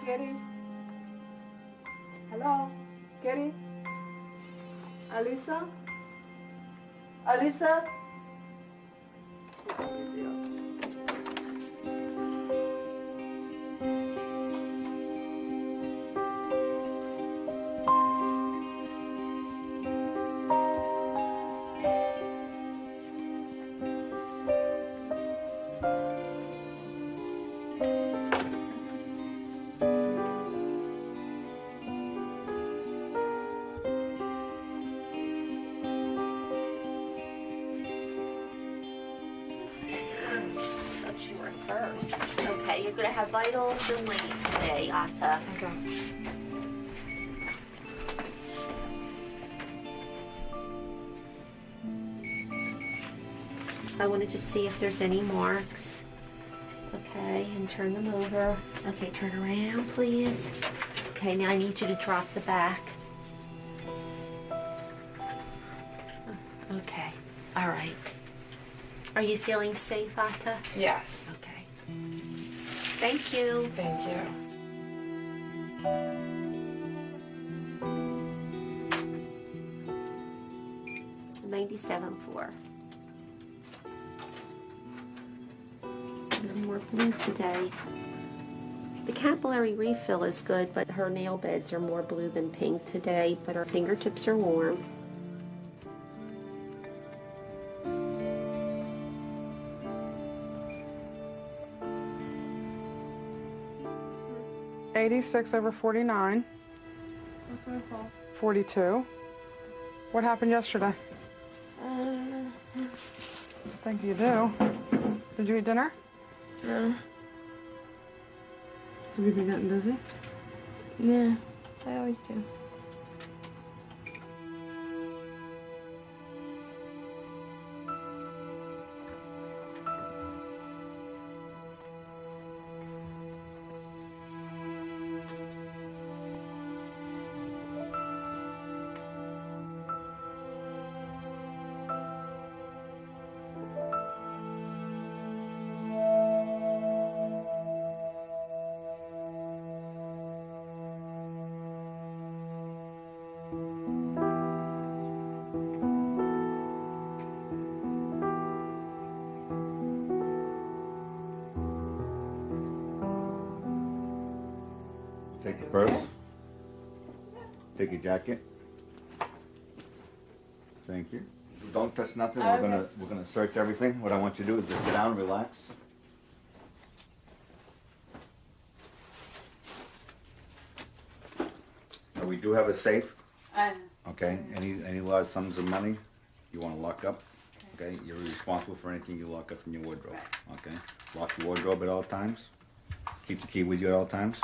Kitty? Hello? Kitty? Alisa? Alisa? She's on video. You were first. Okay, you're gonna have vitals and weight today, Atta. Okay. I want to just see if there's any marks. Okay, and turn them over. Okay, turn around, please. Okay, now I need you to drop the back. Okay, all right. Are you feeling safe, Atta? Yes. Okay. Thank you. Thank you. 97 floor. No more blue today. The capillary refill is good, but her nail beds are more blue than pink today, but her fingertips are warm. (86/49). 42. What happened yesterday? I think you do. Did you eat dinner? No. Have you been getting busy? Yeah, I always do. Take your purse. Take your jacket. Thank you. Don't touch nothing. We're gonna search everything. What I want you to do is just sit down, relax. Now, we do have a safe. Okay. Any large sums of money you want to lock up. Okay. You're responsible for anything you lock up in your wardrobe. Okay. Lock your wardrobe at all times. Keep the key with you at all times.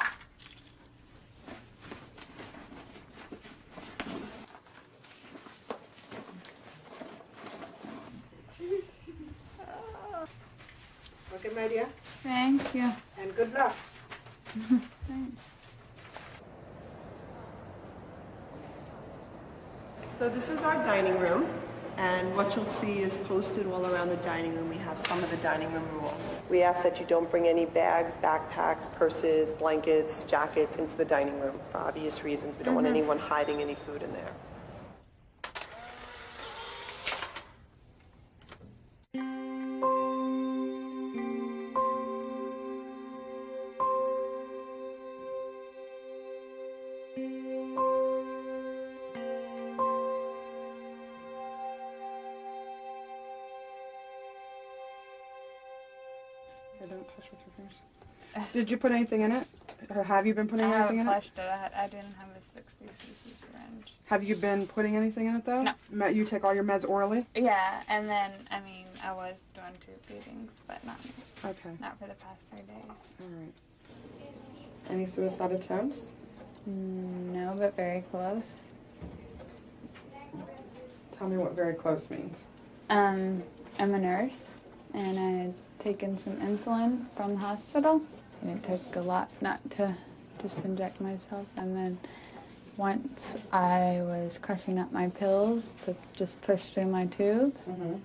Okay, my dear. Thank you. And good luck. Thanks. So this is our dining room, and what you'll see is posted all around the dining room. We have some of the dining room rules. We ask that you don't bring any bags, backpacks, purses, blankets, jackets into the dining room for obvious reasons. We don't want anyone hiding any food in there. Okay, don't touch with your fingers. Did you put anything in it? Or have you been putting anything in it? I haven't flushed it. I didn't have a 60cc syringe. Have you been putting anything in it, though? No. You take all your meds orally? Yeah, and then, I mean, I was doing tube feedings, but not Okay. for the past 3 days. All right. Any suicide attempts? No, but very close. Tell me what very close means. I'm a nurse, and I had taken some insulin from the hospital, and it took a lot not to just inject myself. And then once I was crushing up my pills to just push through my tube, and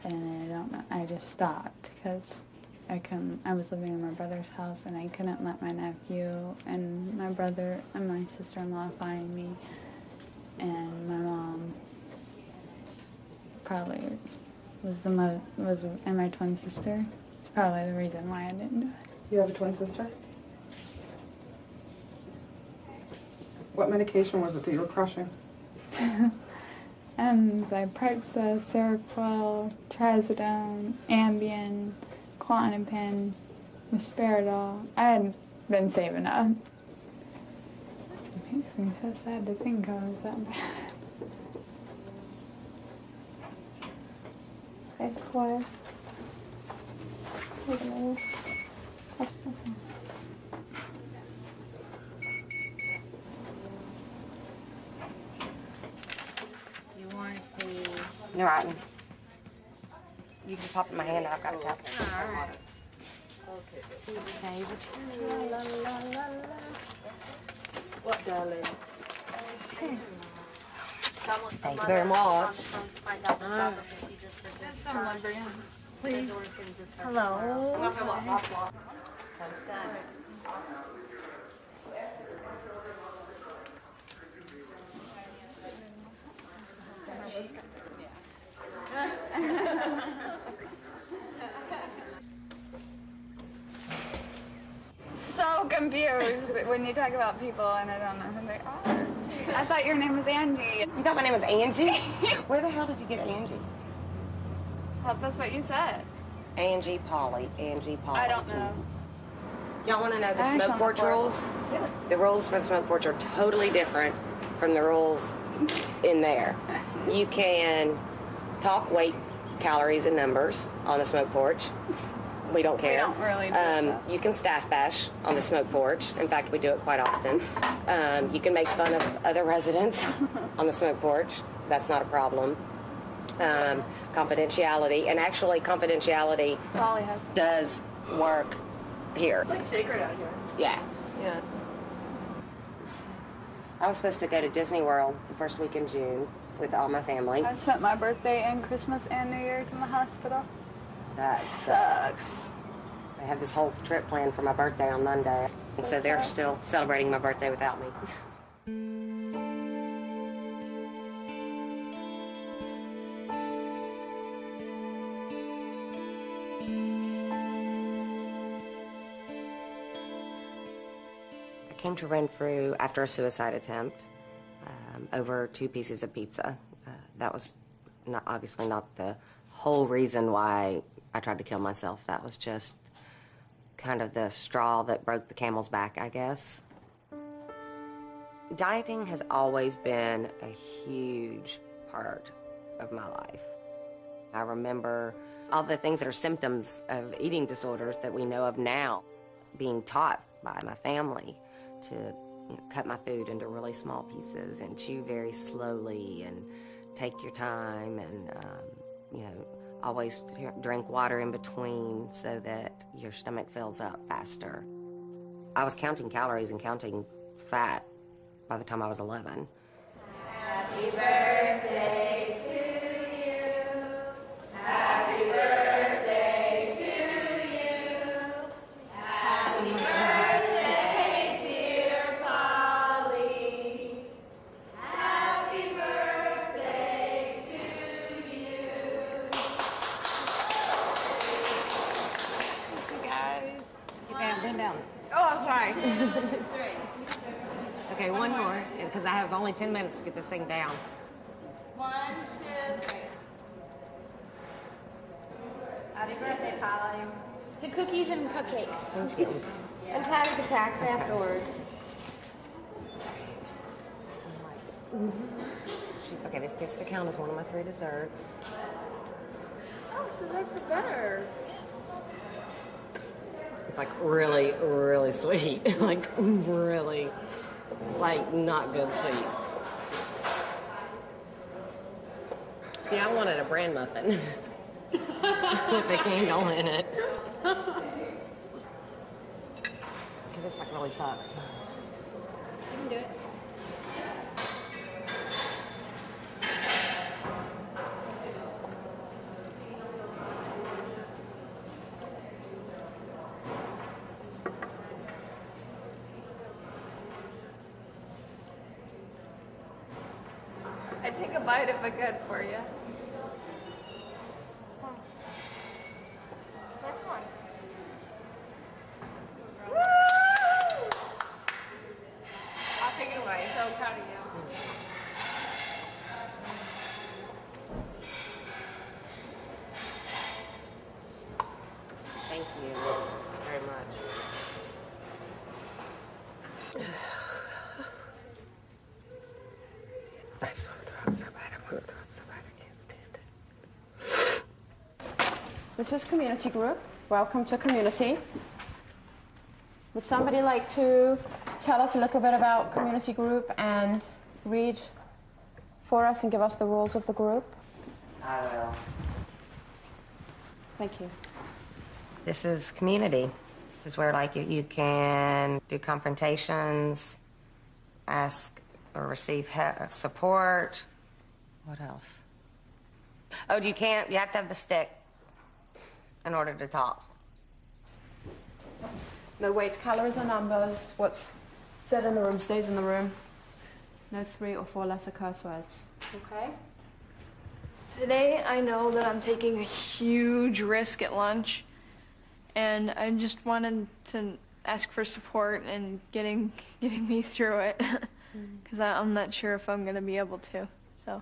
I don't know, I just stopped because I was living in my brother's house, and I couldn't let my nephew and my brother and my sister-in-law find me. And my mom probably and my twin sister. It's probably the reason why I didn't do it. You have a twin sister? What medication was it that you were crushing? Zyprexa, Seroquel, Trazodone, Ambien, Klonopin, Risperidol. I had been saving up. It makes me so sad to think I was that bad. Why? You want the... You're right. You can pop in my hand and I've got a tap. All right. Say what you la la la la. What, darling? Thank you very much. Someone, Brianna. Please. Hello. So confused when you talk about people and I don't know who they are. I thought your name was Angie. You thought my name was Angie? Where the hell did you get Angie? Well, that's what you said. Angie Polly. Angie Polly. I don't know. Y'all want to know the I smoke don't porch know. rules? The rules for the smoke porch are totally different from the rules in there. You can talk weight, calories, and numbers on the smoke porch. We don't care. We don't really do that. You can staff bash on the smoke porch. In fact, we do it quite often. You can make fun of other residents on the smoke porch. That's not a problem. Confidentiality, and actually confidentiality Polly has does work here. It's like sacred out here. Yeah. Yeah. I was supposed to go to Disney World the first week in June with all my family. I spent my birthday and Christmas and New Year's in the hospital. That sucks. I had this whole trip planned for my birthday on Monday, and so they're still celebrating my birthday without me. I came to Renfrew after a suicide attempt over 2 pieces of pizza. That was obviously not the whole reason why I tried to kill myself. That was just kind of the straw that broke the camel's back, I guess. Dieting has always been a huge part of my life. I remember all the things that are symptoms of eating disorders that we know of now being taught by my family to cut my food into really small pieces and chew very slowly and take your time and, always drink water in between so that your stomach fills up faster. I was counting calories and counting fat by the time I was 11. Happy birthday to you. Happy birthday to you. Happy birthday, dear Polly. Happy birthday to you. Thank you guys. Bend down. Oh, I'm sorry. 2, 3. Okay, one more, because I have only 10 minutes to get this thing down. 1, 2, 3. Happy birthday, Polly. To cookies and cupcakes. Thank you. And panic attacks afterwards. Okay, this gets to count as one of my 3 desserts. Oh, so that's better. It's like really, really sweet. Like really, like not good sweet. See, I wanted a bran muffin with a candle in it. This like really sucks. You can do it. bite it, but good for you. Next one. I'll take it away. So proud of you. Thank you very much. I just want to throw up so bad. I want to throw up so bad. I can't stand it. This is community group. Welcome to community. Would somebody like to tell us a little bit about community group and read for us and give us the rules of the group? I will. Thank you. This is community. This is where, like, you can do confrontations, ask or receive support. What else? Oh, you have to have the stick in order to talk. No weights, calories, or numbers. What's said in the room stays in the room. No 3 or 4 letter curse words. Okay? Today, I know that I'm taking a huge risk at lunch, and I just wanted to ask for support and getting me through it, because I'm not sure if I'm going to be able to. So,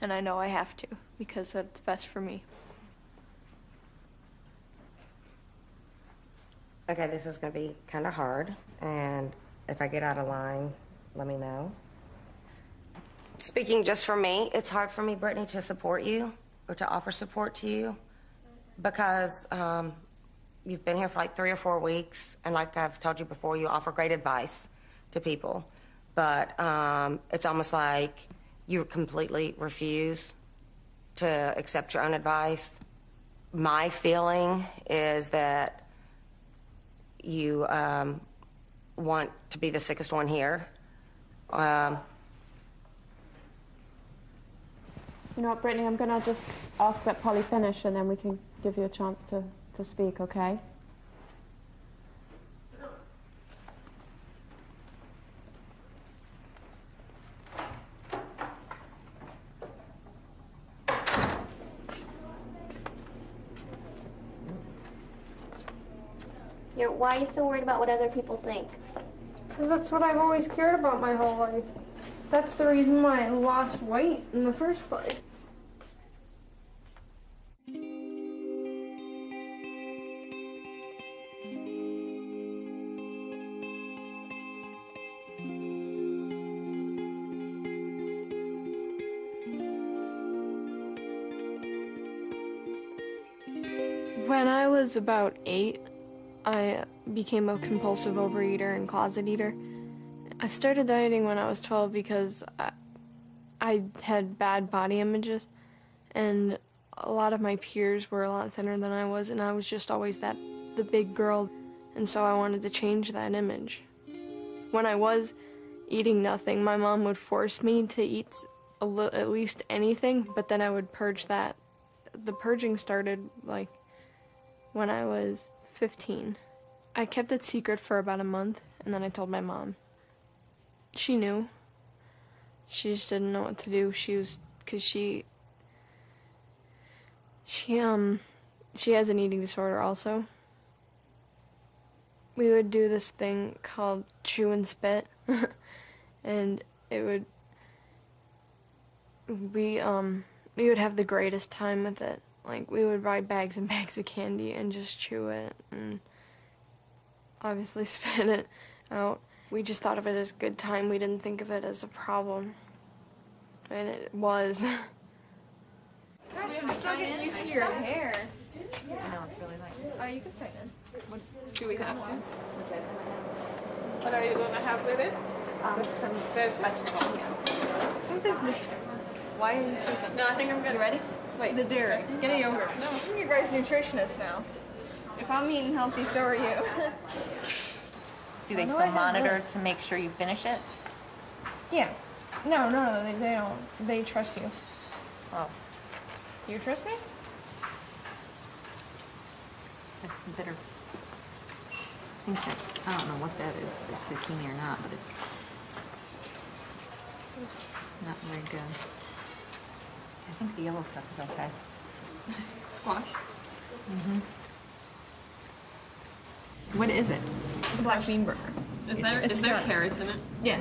and I know I have to, because that's best for me. Okay, this is going to be kind of hard, and if I get out of line, let me know. Speaking just for me, it's hard for me, Brittany, to support you or to offer support to you because you've been here for like 3 or 4 weeks, and like I've told you before, you offer great advice to people, but it's almost like you completely refuse to accept your own advice. My feeling is that you want to be the sickest one here. You know what, Brittany, I'm going to just ask that Polly finish, and then we can give you a chance to speak, okay? Why are you so worried about what other people think? Because that's what I've always cared about my whole life. That's the reason why I lost weight in the first place. When I was about 8, I became a compulsive overeater and closet eater. I started dieting when I was 12 because I had bad body images, and a lot of my peers were a lot thinner than I was, and I was just always the big girl, and so I wanted to change that image. When I was eating nothing, my mom would force me to eat at least anything, but then I would purge that. The purging started like when I was 15. I kept it secret for about a month, and then I told my mom. She knew. She just didn't know what to do. Because she has an eating disorder also. We would do this thing called chew and spit, and we would have the greatest time with it. Like, we would buy bags and bags of candy and just chew it and obviously spit it out. We just thought of it as a good time. We didn't think of it as a problem. And it was. Gosh, I'm still getting used to your hair. I know, it's really nice. Oh, you can tighten it. Do we have to? What are you going to have with it? Some vegetables. Something's missing. Why are you shaking? No, I think I'm good. You ready? Wait, the dairy. Get a yogurt. No, I'm your guys' nutritionist now. If I'm eating healthy, so are you. Do they still monitor to make sure you finish it? Yeah. No, they don't. They trust you. Oh. Do you trust me? That's bitter. I think that's, I don't know what that is, if it's zucchini or not, but it's not very good. I think the yellow stuff is okay. Squash. Mm-hmm. What is it? A black bean burger. Is there carrots in it? Yeah.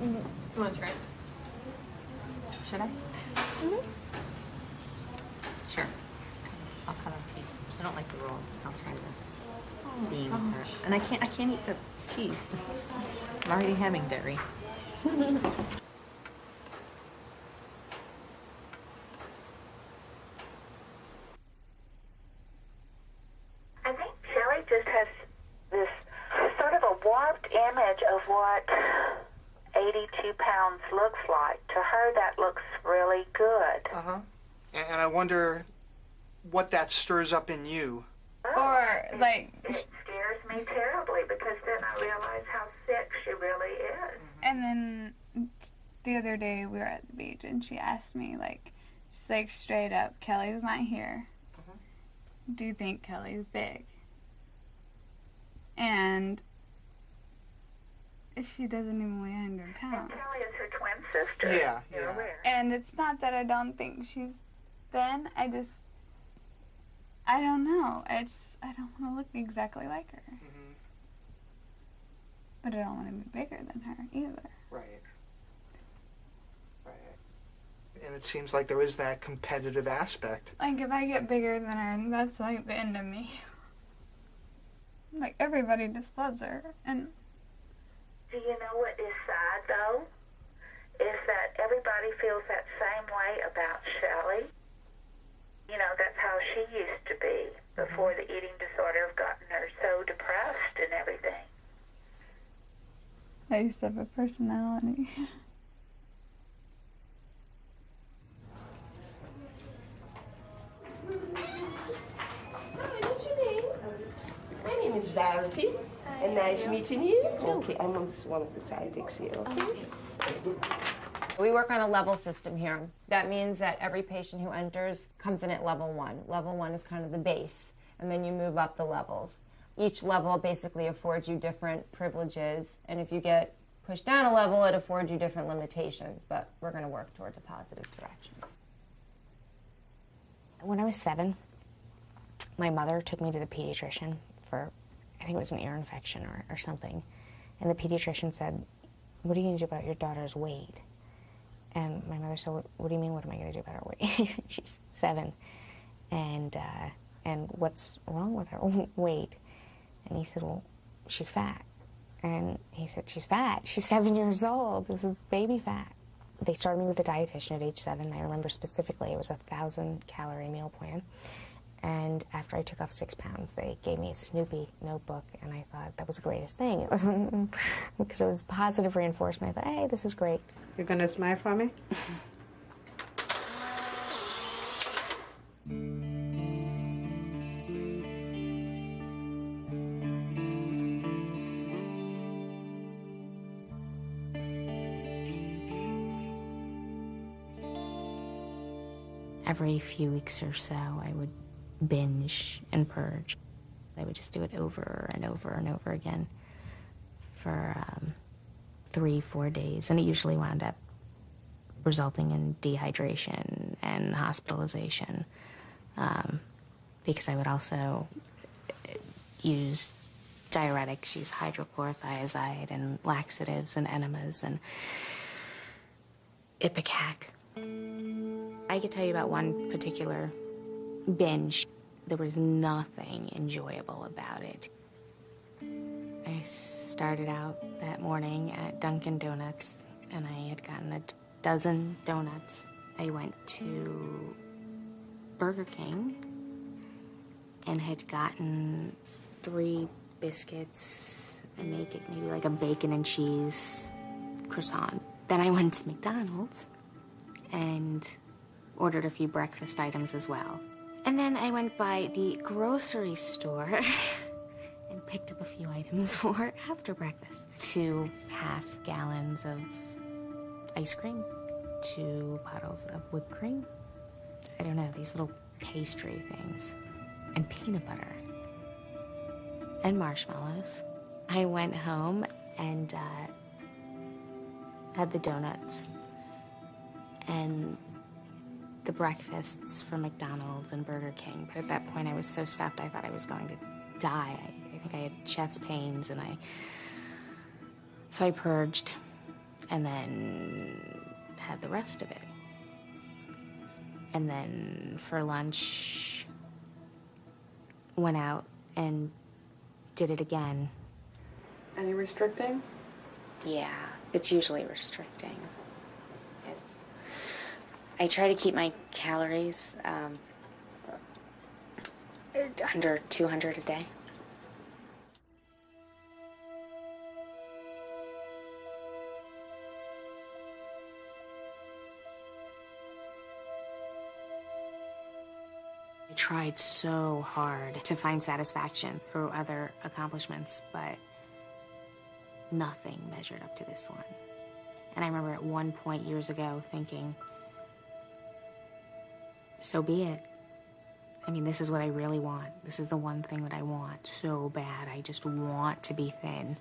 Mm-hmm. You want to try it? Should I? Mm-hmm. Sure. I'll cut a piece. I don't like the roll. I'll try the bean part. And I can't eat the cheese. I'm already having dairy. I think Charley just has this sort of a warped image of what 82 pounds looks like. To her, that looks really good. Uh-huh. And I wonder what that stirs up in you. Or, like... It scares me terribly because then I realize how sick she really is. And then the other day we were at the beach and she asked me, like, just like straight up, Kelly's not here. Do you think Kelly's big? And she doesn't even weigh 100 pounds. And Kelly is her twin sister. Yeah, You're yeah. aware. And it's not that I don't think she's thin, I don't know. I don't want to look exactly like her. Mm-hmm. But I don't want to be bigger than her either. Right. Right. And it seems like there is that competitive aspect. Like, if I get bigger than her, that's like the end of me. Like, everybody just loves her, and... Do you know what is sad, though? Is that everybody feels that same way about Shelley. You know, that's how she used to be before the eating disorder have gotten her so depressed and everything. I used to have a personality. Hi, what's your name? My name is Verity, and nice meeting you. Okay, I'm just one of the sidekicks here, okay? We work on a level system here. That means that every patient who enters comes in at level 1. Level 1 is kind of the base, and then you move up the levels. Each level basically affords you different privileges, and if you get pushed down a level, it affords you different limitations, but we're going to work towards a positive direction. When I was 7, my mother took me to the pediatrician for, I think it was an ear infection or something, and the pediatrician said, "What are you going to do about your daughter's weight?" And my mother said, what do you mean, what am I going to do about her weight? She's 7. And what's wrong with her weight? And he said, well, she's fat. And he said, she's fat. She's 7 years old. This is baby fat. They started me with a dietitian at age 7. I remember specifically it was a 1,000-calorie meal plan. And after I took off 6 pounds, they gave me a Snoopy notebook, and I thought that was the greatest thing. It was because it was positive reinforcement. I thought, hey, this is great. You're gonna smile for me? Every few weeks or so, I would binge and purge. I would just do it over and over and over again for 3-4 days, and it usually wound up resulting in dehydration and hospitalization, because I would also use diuretics, use hydrochlorothiazide and laxatives and enemas and Ipecac. I could tell you about one particular binge. There was nothing enjoyable about it. I started out that morning at Dunkin' Donuts, and I had gotten a dozen donuts. I went to Burger King and had gotten 3 biscuits and maybe like a bacon and cheese croissant. Then I went to McDonald's and ordered a few breakfast items as well. And then I went by the grocery store and picked up a few items for after breakfast. 2 half-gallons of ice cream, 2 bottles of whipped cream. I don't know, these little pastry things. And peanut butter. And marshmallows. I went home and had the donuts. And the breakfasts from McDonald's and Burger King. But at that point, I was so stuffed, I thought I was going to die. I think I had chest pains, and so I purged and then had the rest of it. And then for lunch, went out and did it again. Any restricting? Yeah, it's usually restricting. I try to keep my calories under 200 a day. I tried so hard to find satisfaction through other accomplishments, but nothing measured up to this one. And I remember at one point years ago thinking, so be it. I mean, this is what I really want. This is the one thing that I want so bad. I just want to be thin.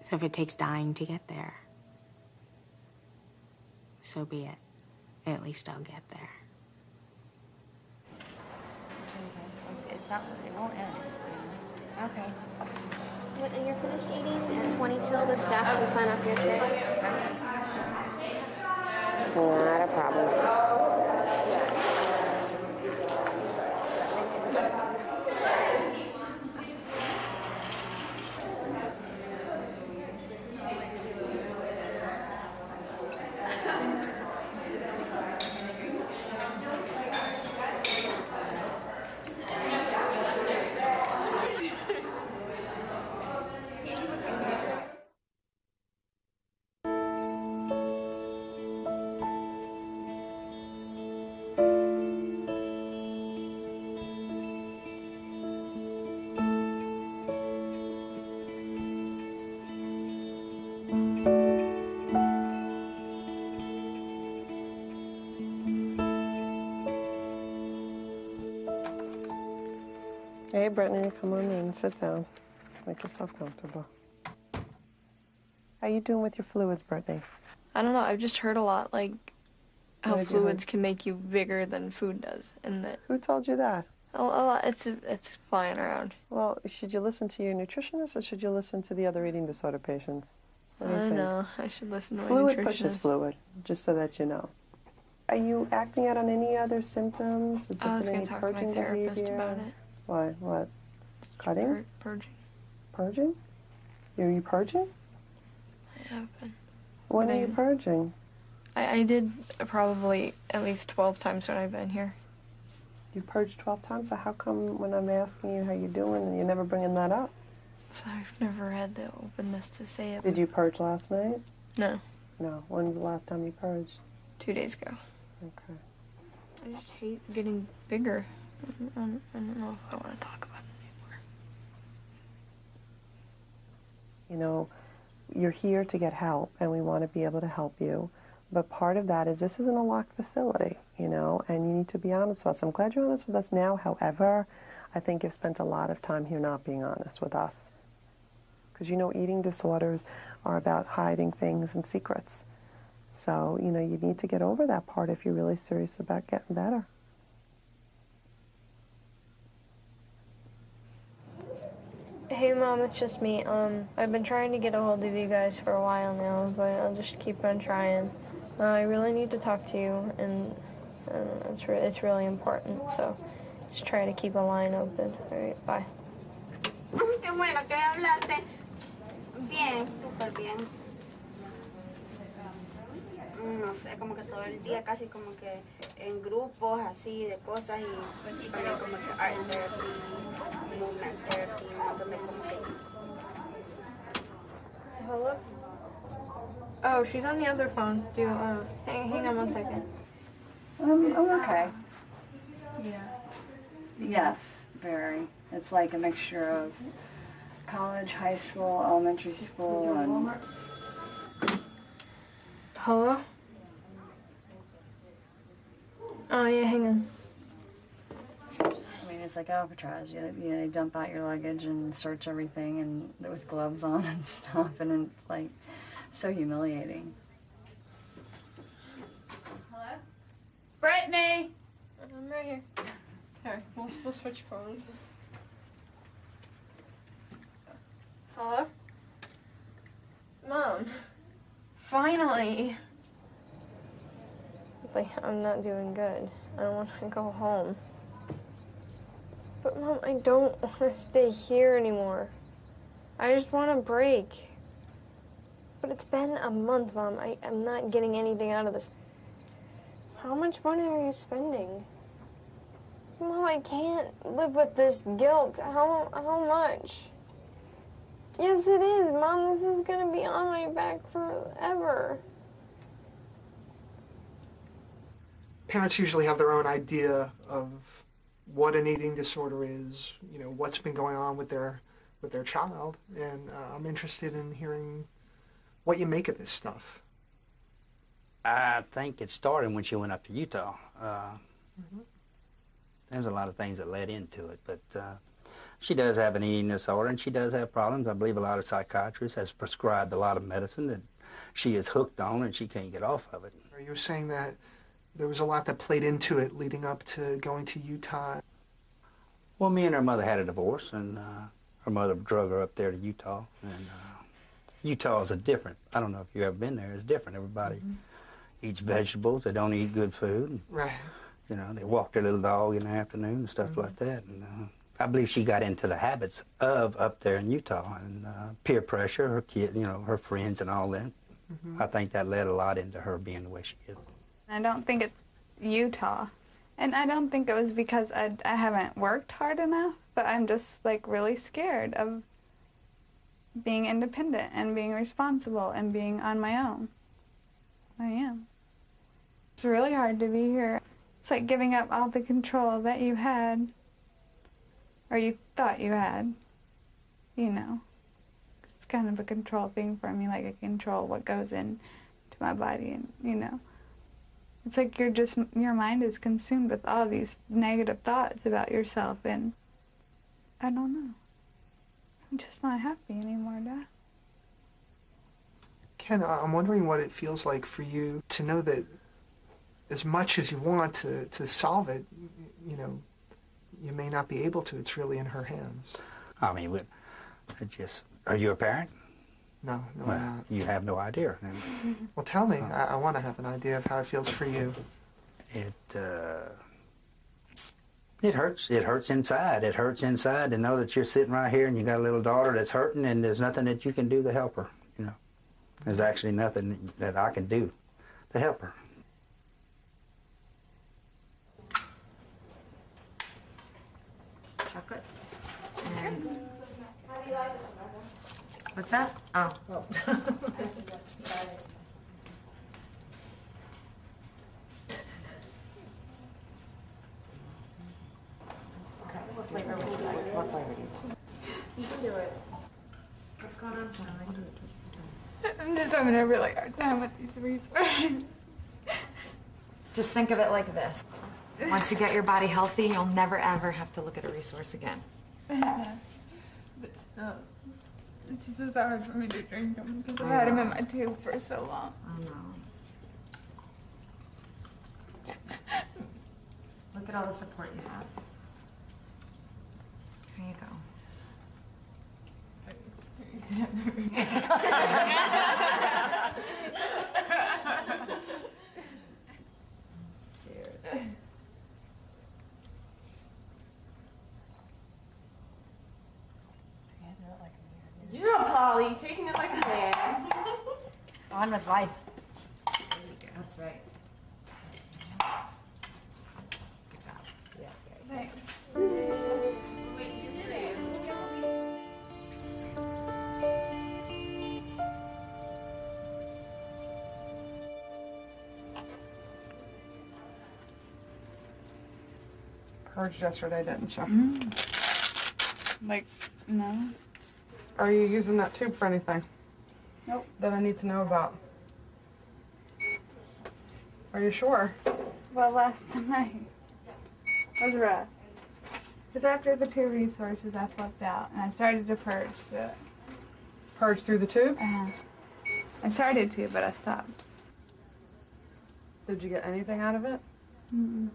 So if it takes dying to get there, so be it. At least I'll get there. It's not, it won't end. Okay. When you're finished eating at 20 till, the staff can sign up your kit. Not a problem. Hey, Brittany, come on in. Sit down. Make yourself comfortable. How you doing with your fluids, Brittany? I don't know. I've just heard a lot, like, how What did you fluids can make you bigger than food does, and that Who told you that? a lot. It's flying around. Well, should you listen to your nutritionist or should you listen to the other eating disorder patients? What do you I think? know. I should listen to my Fluid nutritionist. pushes fluid, just so that you know. Are you acting out on any other symptoms? Has there I was been going any to talk to my purging therapist behavior? about it. Why? What? Cutting? Purging. Purging? Are you purging? I have been. When But are you purging? I did probably at least 12 times when I've been here. You purged 12 times, so how come when I'm asking you how you're doing and you're never bringing that up? So I've never had the openness to say it. Did you purge last night? No. No. When was the last time you purged? 2 days ago. Okay. I just hate getting bigger. I don't know if I want to talk about it anymore. You know, you're here to get help, and we want to be able to help you. But part of that is this isn't a locked facility, you know, and you need to be honest with us. I'm glad you're honest with us now. However, I think you've spent a lot of time here not being honest with us. Because, you know, eating disorders are about hiding things and secrets. So, you know, you need to get over that part if you're really serious about getting better. Hey Mom, it's just me. I've been trying to get a hold of you guys for a while now, but I'll just keep on trying. I really need to talk to you, and it's really important. So just try to keep a line open. All right, bye. Qué bueno que hablaste. Bien, súper bien. No sé, como que todo el día casi como que en grupos así de cosas y pues sí, también como que art therapy, movement therapy, un montón de como que... Hello? Oh, she's on the other phone. Do you, hang on 1 second. I'm okay. Yeah. Yes, very. It's like a mixture of college, high school, elementary school, and... Hello? Oh, yeah, hang on. I mean, it's like Alcatraz. You dump out your luggage and search everything and with gloves on and stuff, and it's like so humiliating. Brittany! I'm right here. Sorry, we'll switch phones. Hello? Mom. Finally. Like, I'm not doing good. I don't want to go home. But Mom, I don't want to stay here anymore. I just want a break. But it's been a month, Mom. I'm not getting anything out of this. How much money are you spending? Mom, I can't live with this guilt. How much? Yes, it is, Mom. This is gonna be on my back forever. Parents usually have their own idea of what an eating disorder is, you know, what's been going on with their child, and I'm interested in hearing what you make of this stuff. I think it started when she went up to Utah. There's a lot of things that led into it, but she does have an eating disorder, and she does have problems. I believe a lot of psychiatrists has prescribed a lot of medicine that she is hooked on, and she can't get off of it. You were saying that there was a lot that played into it leading up to going to Utah. Well, me and her mother had a divorce, and her mother drug her up there to Utah, and Utah is different. I don't know if you've ever been there. It's different. Everybody eats vegetables. They don't eat good food. Right. You know, they walk their little dog in the afternoon and stuff like that. And I believe she got into the habits of up there in Utah, and peer pressure, her kid, you know, her friends and all that. I think that led a lot into her being the way she is. I don't think it's Utah. And I don't think it was because I haven't worked hard enough, but I'm just like really scared of being independent and being responsible and being on my own. I am. It's really hard to be here. It's like giving up all the control that you had, or you thought you had, you know. It's kind of a control thing for me, like I control what goes into my body, and, you know. It's like your mind is consumed with all these negative thoughts about yourself, and I don't know. I'm just not happy anymore, Dad. Ken, I'm wondering what it feels like for you to know that as much as you want to solve it, you know, you may not be able to. It's really in her hands. I mean, are you a parent? No, well, I'm not. You have no idea. Well, tell me. I want to have an idea of how it feels for you. It hurts. It hurts inside. It hurts inside to know that you're sitting right here and you got a little daughter that's hurting, and there's nothing that you can do to help her. You know, there's actually nothing that I can do to help her. Chocolate. And what's that? Oh. What flavor would you like? What flavor do you want? You can do it. What's going on, Charley? I'm just having a really hard time with these resources. Just think of it like this. Once you get your body healthy, you'll never ever have to look at a resource again. But it's just hard for me to drink them because I've had them in my tube for so long. I know. Look at all the support you have. Here you go. Yeah, Polly, taking it like a man. On with life. That's right. Good job. Yeah, Thanks. Purged yesterday, didn't you? Like, no. Are you using that tube for anything? Nope. That I need to know about? Are you sure? Well, last night was rough. Because after the 2 resources, I flipped out and I started to purge through it. Purge through the tube? I started to, but I stopped. Did you get anything out of it? Mm-mm.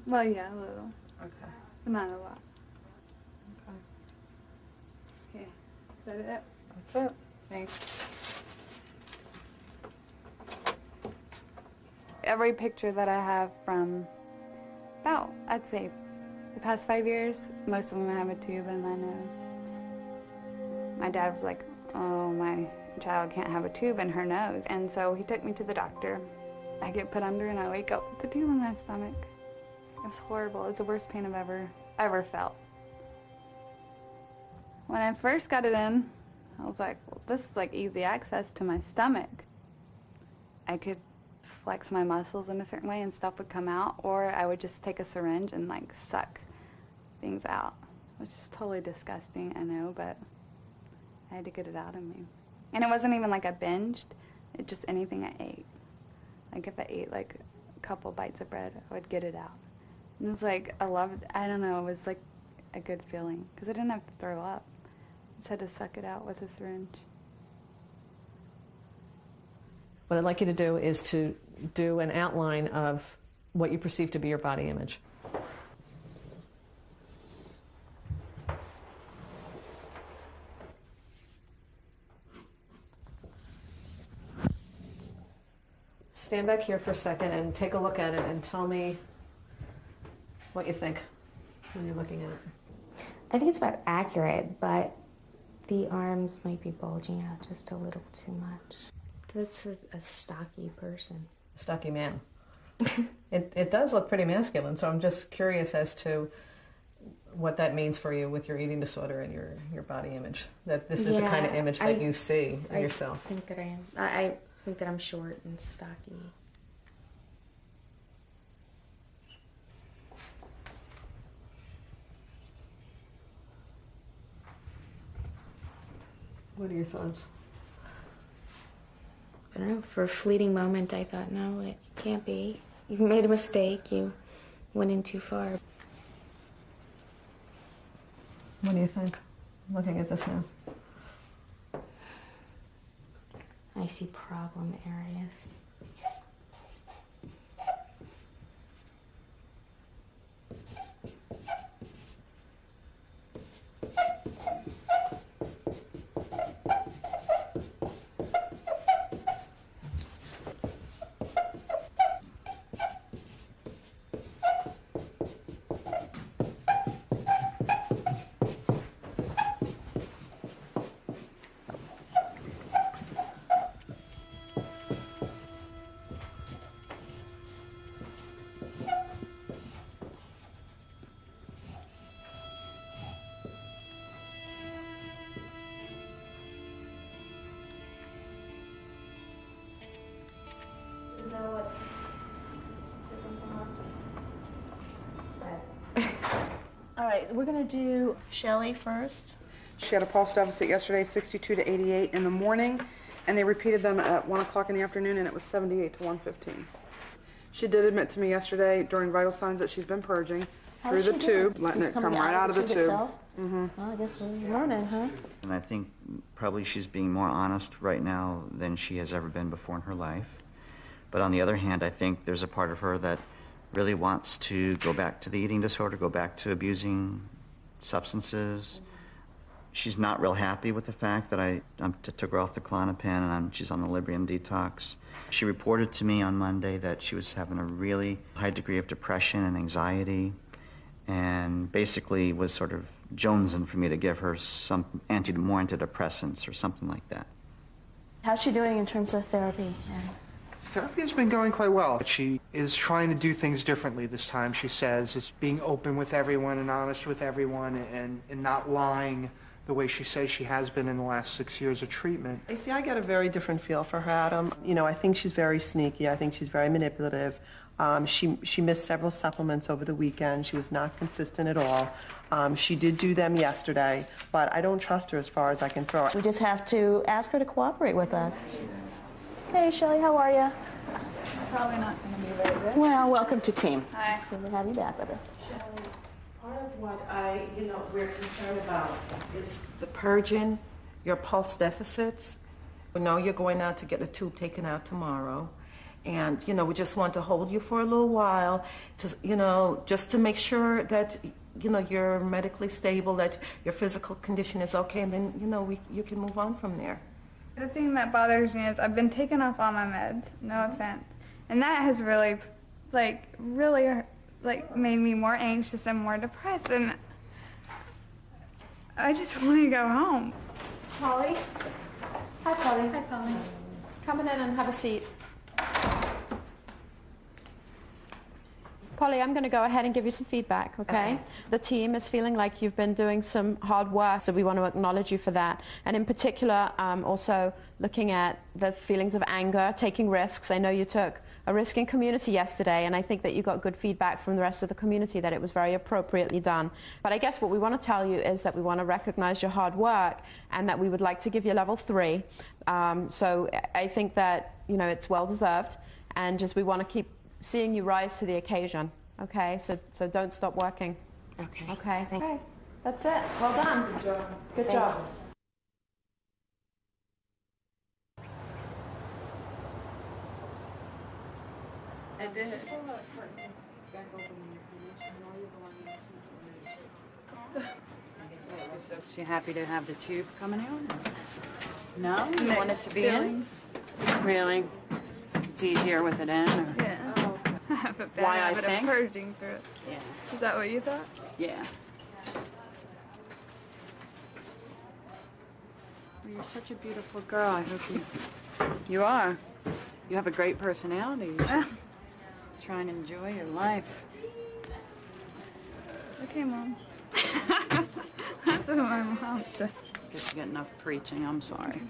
Well, yeah, a little. Okay. But not a lot. Okay. Okay. Is that it? That's it. Thanks. Every picture that I have from about, I'd say, the past 5 years, most of them have a tube in my nose. My dad was like, oh, my child can't have a tube in her nose. And so he took me to the doctor. I get put under and I wake up with the tube in my stomach. It was horrible. It's the worst pain I've ever felt. When I first got it in, I was like, well, this is like easy access to my stomach. I could flex my muscles in a certain way and stuff would come out, or I would just take a syringe and like suck things out, which is totally disgusting, I know, but I had to get it out of me. And it wasn't even like I binged, it just anything I ate. Like if I ate like a couple bites of bread, I would get it out. And it was like, I don't know, it was like a good feeling, because I didn't have to throw up. I just had to suck it out with a syringe. What I'd like you to do is to do an outline of what you perceive to be your body image. Stand back here for a second and take a look at it and tell me what you think when you're looking at it. I think it's about accurate, but the arms might be bulging out just a little too much. That's a stocky person. A stocky man. It does look pretty masculine, so I'm just curious as to what that means for you with your eating disorder and your body image. That this is the kind of image that you see in yourself. I think that I am. I think that I'm short and stocky. What are your thoughts? I don't know, for a fleeting moment I thought, no, it can't be. You made a mistake, you went in too far. What do you think, looking at this now? I see problem areas. All right, we're going to do Shelley first. She had a pulse deficit yesterday, 62 to 88 in the morning, and they repeated them at 1 o'clock in the afternoon, and it was 78 to 115. She did admit to me yesterday during vital signs that she's been purging through the tube, letting it come right out of the tube. Well, I guess we're learning, huh? And I think probably she's being more honest right now than she has ever been before in her life. But on the other hand, I think there's a part of her that really wants to go back to the eating disorder, go back to abusing substances. She's not real happy with the fact that I took her off the Klonopin and she's on the Librium detox. She reported to me on Monday that she was having a really high degree of depression and anxiety, and basically was sort of jonesing for me to give her some more antidepressants or something like that. How's she doing in terms of therapy? Therapy has been going quite well. She is trying to do things differently this time, she says. It's being open with everyone and honest with everyone and not lying the way she says she has been in the last 6 years of treatment. You see, I get a very different feel for her, Adam. You know, I think she's very sneaky. I think she's very manipulative. She missed several supplements over the weekend. She was not consistent at all. She did do them yesterday, but I don't trust her as far as I can throw her. We just have to ask her to cooperate with us. Hey, Shelley, how are you? Probably not going to be very good. Well, welcome to team. Hi. It's good to have you back with us. Shelley, part of what we're concerned about is the purging, your pulse deficits. We know you're going out to get the tube taken out tomorrow. And, you know, we just want to hold you for a little while to, you know, just to make sure that, you know, you're medically stable, that your physical condition is okay, and then, you know, you can move on from there. The thing that bothers me is I've been taking off all my meds, no offense. And that has really, made me more anxious and more depressed. And I just want to go home. Polly? Hi, Polly. Hi, Polly. Come in and have a seat. Polly, I'm going to go ahead and give you some feedback, okay? The team is feeling like you've been doing some hard work, so we want to acknowledge you for that. And in particular, also looking at the feelings of anger, taking risks. I know you took a risk in community yesterday, and I think that you got good feedback from the rest of the community that it was very appropriately done. But I guess what we want to tell you is that we want to recognize your hard work and that we would like to give you level 3. So I think that, you know, it's well deserved, and just we want to keep seeing you rise to the occasion, okay? So don't stop working. Okay. Okay. Okay. That's it. Well done. Good job. Good job. I did. So you happy to have the tube coming out? No? You Mixed want it to be feelings. in? Really? It's easier with it in? Or? Yeah. I have a bad Why I habit of think? purging through it. Yeah. Is that what you thought? Yeah. Well, you're such a beautiful girl. I hope you are. You have a great personality. You should try and enjoy your life. Okay, Mom. That's what my mom said. Guess you get enough preaching. I'm sorry.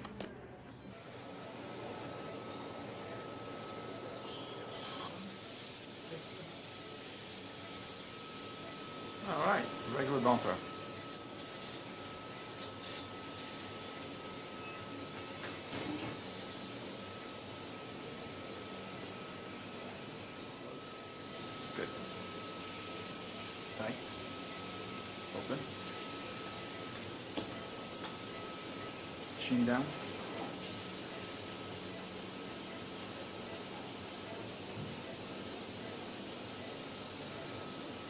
All right, regular bumper. Good. Tight. Open. Chin down.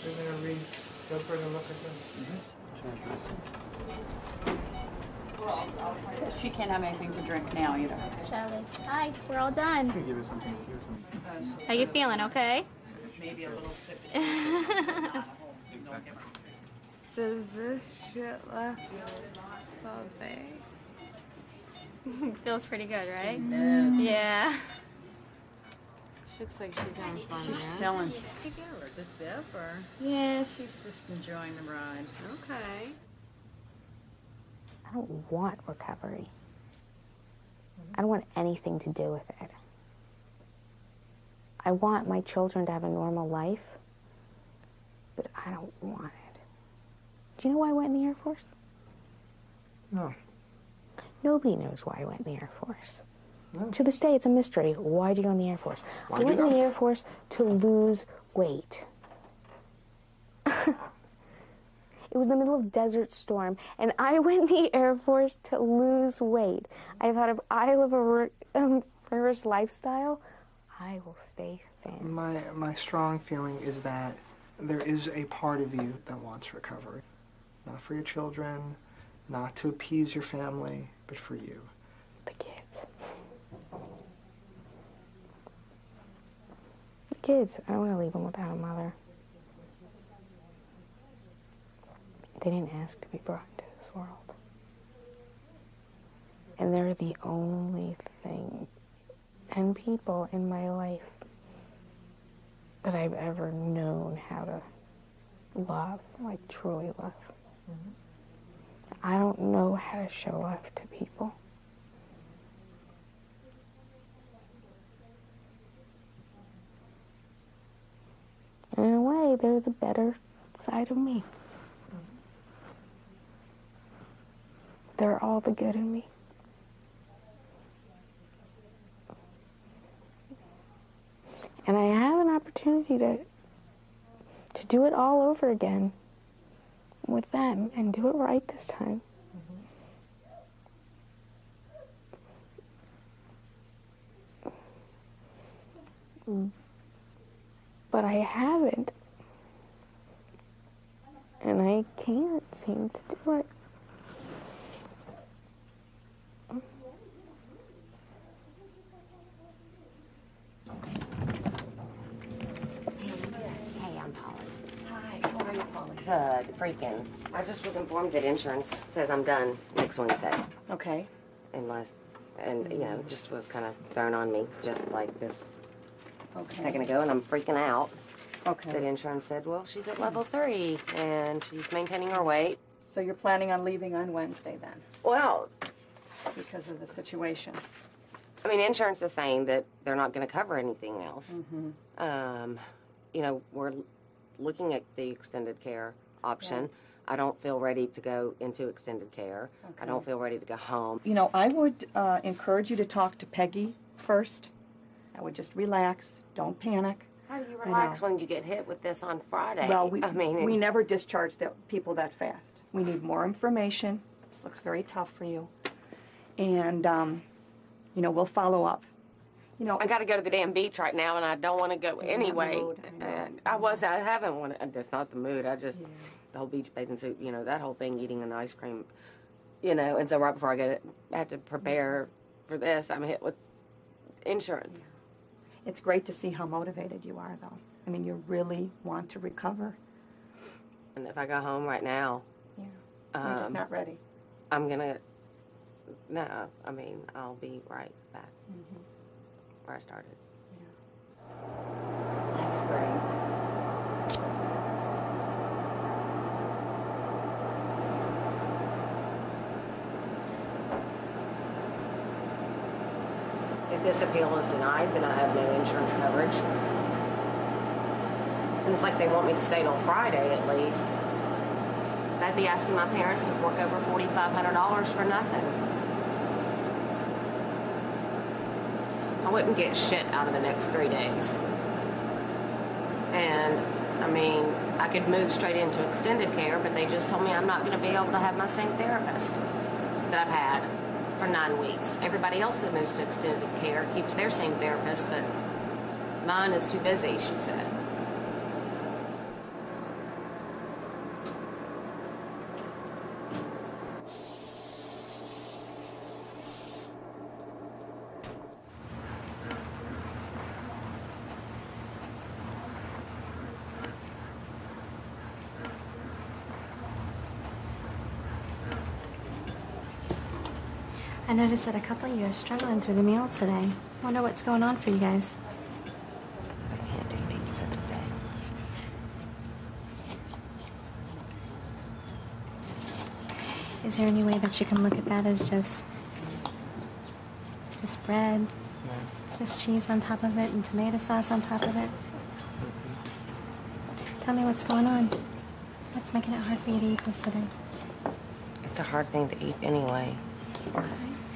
They're going to read. Go for it and look at them. She can't have anything to drink now either. Charlie. Hi, we're all done. Give us something. How you feeling, okay? Maybe a little sip. Does this shit left so big? Feels pretty good, right? does. Yeah. She looks like she's having fun. She's chilling. Just there for. Yeah, she's just enjoying the ride. Okay. I don't want recovery. I don't want anything to do with it. I want my children to have a normal life, but I don't want it. Do you know why I went in the Air Force? No. Nobody knows why I went in the Air Force. No. To this day, it's a mystery. Why did you go in the Air Force? I Why'd went you in go? the Air Force to lose weight. It was the middle of Desert Storm, and I went in the Air Force to lose weight. I thought if I live a rigorous lifestyle, I will stay thin. My strong feeling is that there is a part of you that wants recovery. Not for your children, not to appease your family, but for you. The kids. The kids. I don't want to leave them without a mother. They didn't ask to be brought into this world. And they're the only thing and people in my life that I've ever known how to love, like truly love. I don't know how to show love to people. And in a way, they're the better side of me. They're all the good in me. And I have an opportunity to do it all over again with them and do it right this time. But I haven't. And I can't seem to do it. Hey, I'm Polly. Hi, how are you, Polly? Good, freaking. I just was informed that insurance says I'm done next Wednesday. Okay. And you know, just was kind of thrown on me just like this Okay. a second ago, and I'm freaking out. Okay. That insurance said, well, she's at level 3, and she's maintaining her weight. So you're planning on leaving on Wednesday then? Well, because of the situation. I mean, insurance is saying that they're not going to cover anything else. Mm-hmm. You know, we're looking at the extended care option. Right. I don't feel ready to go into extended care. Okay. I don't feel ready to go home. You know, I would encourage you to talk to Peggy first. I would just relax. Don't panic. How do you relax when you get hit with this on Friday? Well, we never discharge the people that fast. We need more information. This looks very tough for you. And, you know, we'll follow up. You know, I got to go to the damn beach right now, and I don't want to go anyway. And I haven't wanted. That's not the mood. I just the whole beach bathing suit. You know, that whole thing, eating an ice cream. You know, and so right before I have to prepare for this, I'm hit with insurance. It's great to see how motivated you are, though. I mean, you really want to recover. And if I go home right now, You're just not ready. I'm gonna. No, I mean, I'll be right back where I started. Life's great. If this appeal is denied, then I have no insurance coverage. And it's like they want me to stay till Friday at least. I'd be asking my parents to fork over $4,500 for nothing. I wouldn't get shit out of the next 3 days. And, I mean, I could move straight into extended care, but they just told me I'm not going to be able to have my same therapist that I've had for 9 weeks. Everybody else that moves to extended care keeps their same therapist, but mine is too busy, she said. I noticed that a couple of you are struggling through the meals today. Wonder what's going on for you guys. Is there any way that you can look at that as just bread, just cheese on top of it, and tomato sauce on top of it? Tell me what's going on. What's making it hard for you to eat this today? It's a hard thing to eat anyway.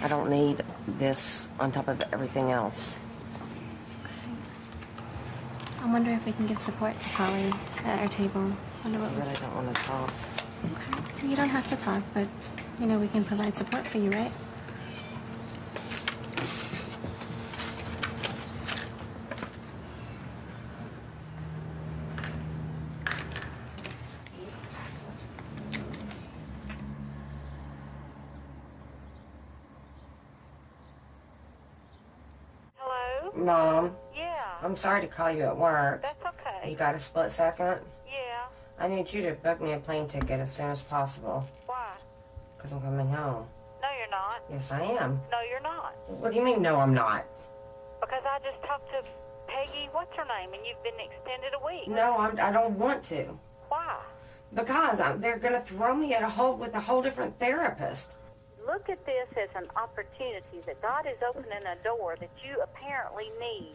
I don't need this on top of everything else. I wonder if we can give support to Polly at our table. Wonder what I really don't want to talk. Okay. You don't have to talk, but, you know, we can provide support for you, right? Mom? Yeah. I'm sorry to call you at work. That's okay. You got a split second? Yeah. I need you to book me a plane ticket as soon as possible. Why? Because I'm coming home. No, you're not. Yes, I am. No, you're not. What do you mean, no, I'm not? Because I just talked to Peggy, what's her name, and you've been extended a week. No, I don't want to. Why? Because they're going to throw me at with a whole different therapist. Look at this as an opportunity that God is opening a door that you apparently need.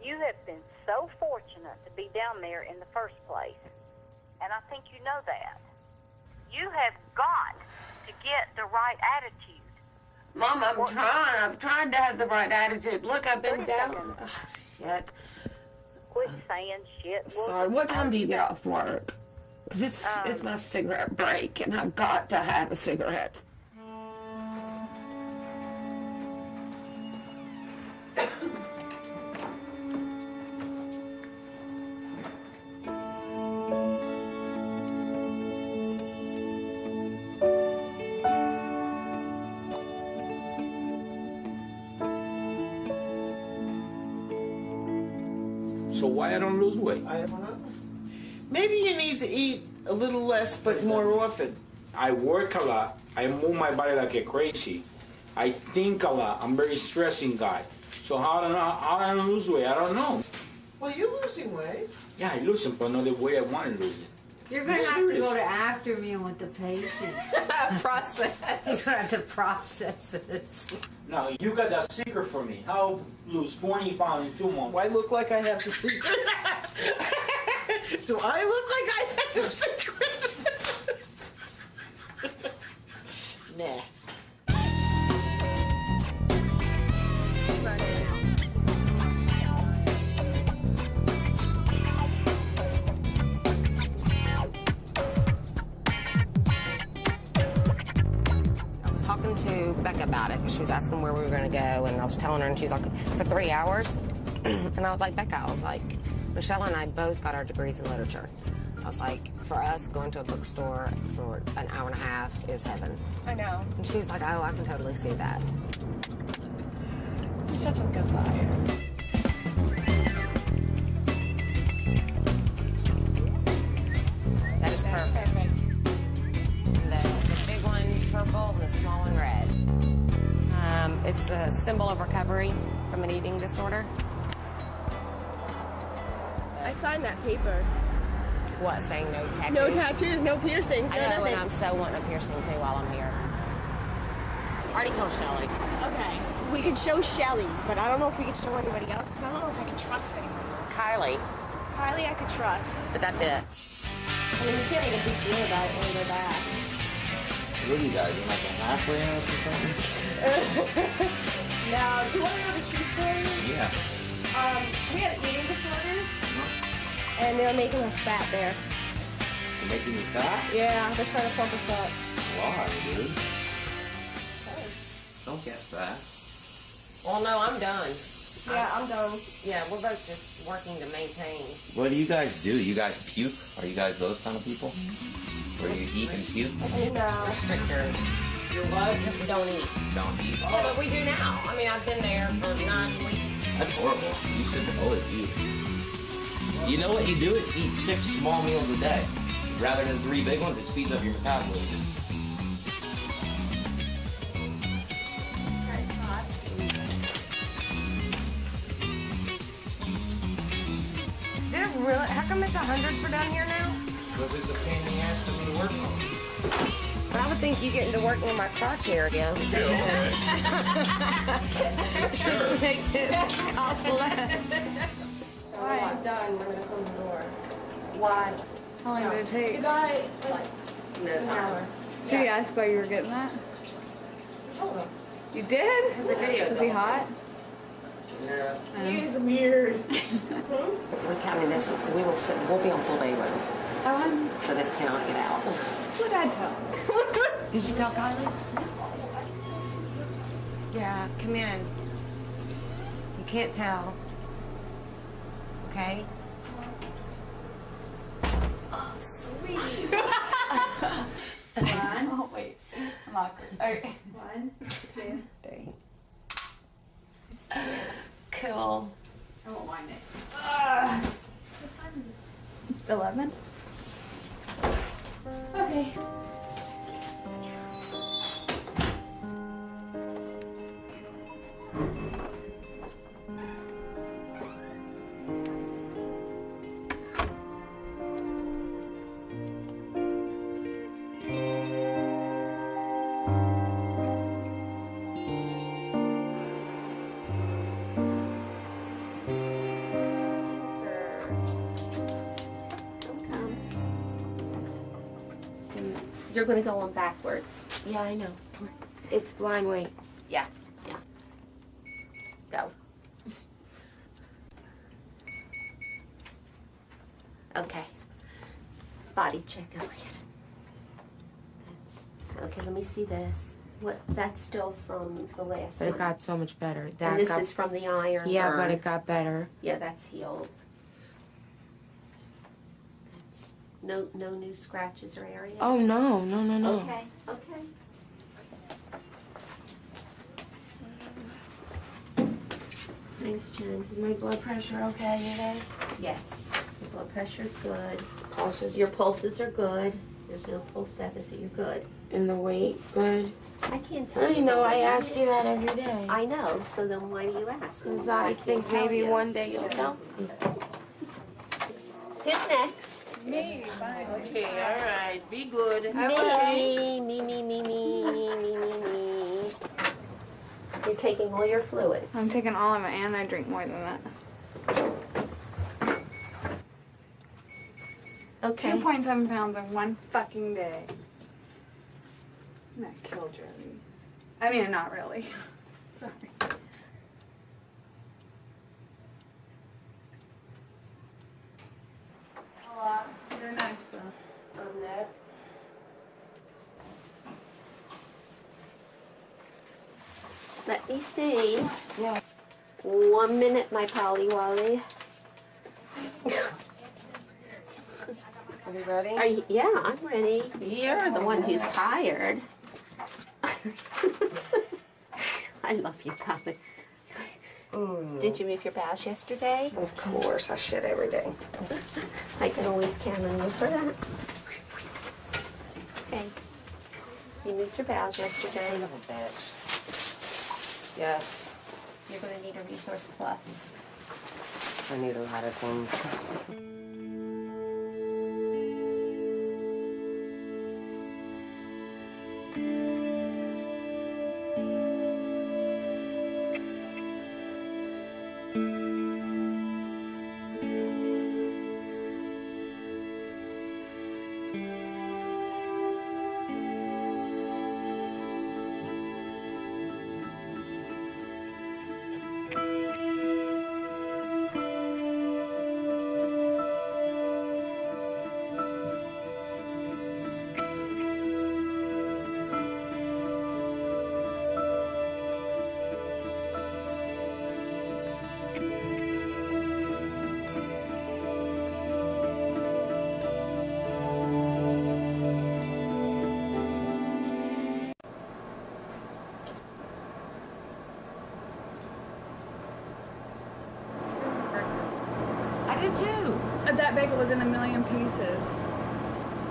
You have been so fortunate to be down there in the first place, and I think you know that. You have got to get the right attitude. Mom, I'm trying. I've tried to have the right attitude. Look, I've been down. Oh, shit. Quit saying shit. Sorry, what time do you get off work? Because it's my cigarette break, and I've got to have a cigarette. So why I don't lose weight? I don't know. Maybe you need to eat a little less, but more often. I work a lot. I move my body like a crazy. I think a lot. I'm a very stressing guy. So how do I lose weight? I don't know. Well, you're losing weight. Yeah, I lose it, but not the way I want to lose it. You're going to have to go to after meal with the patients. Process. He's going to have to process this. Now, you got that secret for me. How lose 40 pounds in 2 months? Why look like I have the secret? Do I look like I have the secret? Nah. Talking to Becca about it because she was asking where we were going to go, and I was telling her, and she's like, for 3 hours? And I was like, Becca, I was like, Michelle and I both got our degrees in literature. I was like, for us, going to a bookstore for an hour and a half is heaven. I know. And she's like, oh, I can totally see that. You're such a good liar. That is perfect. The big one purple and the small one red. It's the symbol of recovery from an eating disorder. I signed that paper. What, saying no tattoos? No tattoos, no piercings, no I know, nothing. and I'm so wanting a piercing too while I'm here. Already told Charley. Okay, we could show Shelly, but I don't know if we could show anybody else because I don't know if I can trust him. Kylie. Kylie, I could trust. But that's it. I mean, you can't make a big deal about it when they're back. What are you guys, in like a halfway house or something? Now, do you want to know the true story? Yeah. We had eating disorders, and they were making us fat there. You're making me fat? Yeah, they're trying to pump us up. Why, dude? Don't get fat. Well, no, I'm done. Yeah, I'm done. Yeah, we're both just working to maintain. What do you guys do? You guys puke? Are you guys those kind of people? Where you eat and puke? No. Restrictors. Your what? Just don't eat. Don't eat? Yeah, but we do now. I mean, I've been there for 9 weeks. That's horrible. You should always eat. You know what you do is eat 6 small meals a day. Rather than 3 big ones, it speeds up your metabolism. Dude, really? How come it's 100 for down here now? Because it's a pain in the ass for me to work on. But I would think you getting to work near my crotch area. Sure. Makes it cost less. Why? It's done. We're going to close the door. Why? How long did it take? You got it, like, No an hour. Did he ask why you were getting that? I told him. You did? The video Was he hot? Yeah. He is weird. We're counting this. We'll be on full day room. So this cannot get out. What'd I tell him? Did you tell Kylie? Yeah, come in. You can't tell. Okay? Oh, sweet. One. Oh, wait. I'm awkward. Okay. 1, 2, 3. Cool. I won't mind it. 11. Okay. You're gonna go on backwards. Yeah, I know. Come on. It's blind weight. Yeah, yeah. Go. Okay. Body check, Elliot. Okay, let me see this. What? That's still from the last But it one. got so much better. And this is from the iron Yeah, burn. but it got better. Yeah, that's healed. That's no new scratches or areas? Oh, no. Okay, okay. Thanks, Jen. Is my blood pressure okay today? Yes. Your blood pressure's good. Your pulses are good. There's no pulse deficit. You're good. And the weight, good? I can't tell I you. know, I the ask weight. you that every day. I know, so then why do you ask? Because Well, I can't think tell maybe you. one day you'll tell me. Who's next? Me, fine. Okay, all right. Be good. Me. You're taking all your fluids. I'm taking all of it and I drink more than that. Okay. 2.7 pounds in one fucking day. That killed Charley. I mean, not really. Sorry. A lot. You're nice though. I'm Ned. Let me see. Yeah. 1 minute, my Polly Wally. Are you ready? Are you, yeah, I'm ready. You're the one who's tired. I love you, Polly. Did you move your bowels yesterday? Of course, I shit every day. I can always count on you for that. Okay. You moved your bowels yesterday. Son of a bitch. Yes. You're going to need a Resource Plus. I need a lot of things. I did too. That bagel was in a million pieces.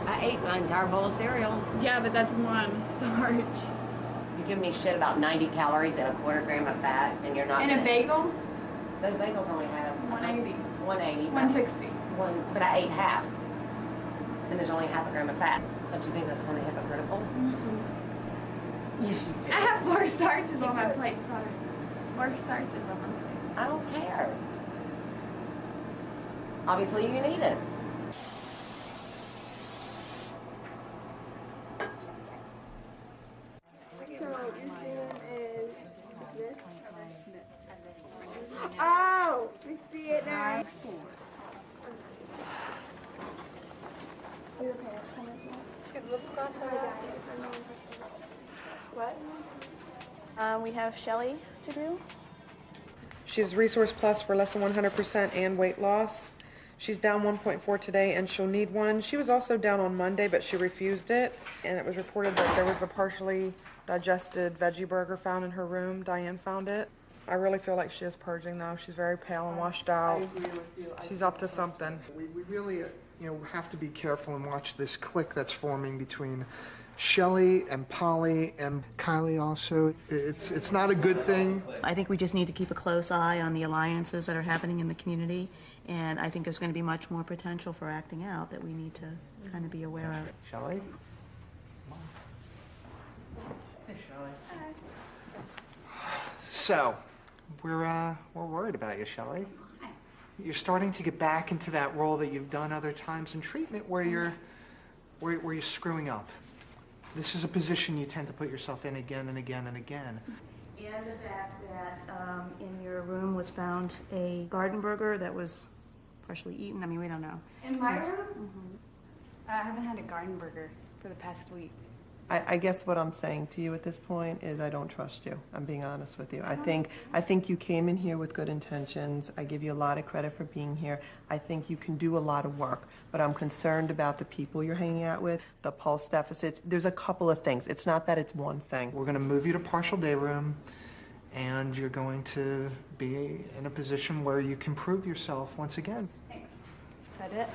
I ate my entire bowl of cereal. Yeah, but that's one starch. You give me shit about 90 calories and a quarter gram of fat, and you're not In a gonna- bagel? Those bagels only have 180. 180. 160. But I ate half. And there's only half a gram of fat. Don't you think that's kind of hypocritical? Yes, you do. I have 4 starches on my plate, sorry. 4 starches on my plate. I don't care. Obviously, you can eat it. Oh, we see it now. What? We have Charley to do. She's Resource Plus for less than 100% and weight loss. She's down 1.4 today and she'll need one. She was also down on Monday, but she refused it. And it was reported that there was a partially digested veggie burger found in her room. Diane found it. I really feel like she is purging though. She's very pale and washed out. I agree with you. She's up to something. We really, have to be careful and watch this clique that's forming between Shelley and Polly and Kylie also. It's not a good thing. I think we just need to keep a close eye on the alliances that are happening in the community, and I think there's going to be much more potential for acting out that we need to kind of be aware of. Shelley? So, we're worried about you, Shelley. You're starting to get back into that role that you've done other times in treatment where you're screwing up. This is a position you tend to put yourself in again and again and again. And the fact that in your room was found a garden burger that was partially eaten. I mean, we don't know. In my room? I haven't had a garden burger for the past week. I guess what I'm saying to you at this point is I don't trust you. I'm being honest with you. I think you came in here with good intentions. I give you a lot of credit for being here. I think you can do a lot of work, but I'm concerned about the people you're hanging out with, the pulse deficits. There's a couple of things. It's not that it's one thing. We're going to move you to partial day room, and you're going to be in a position where you can prove yourself once again. Thanks. Is that it?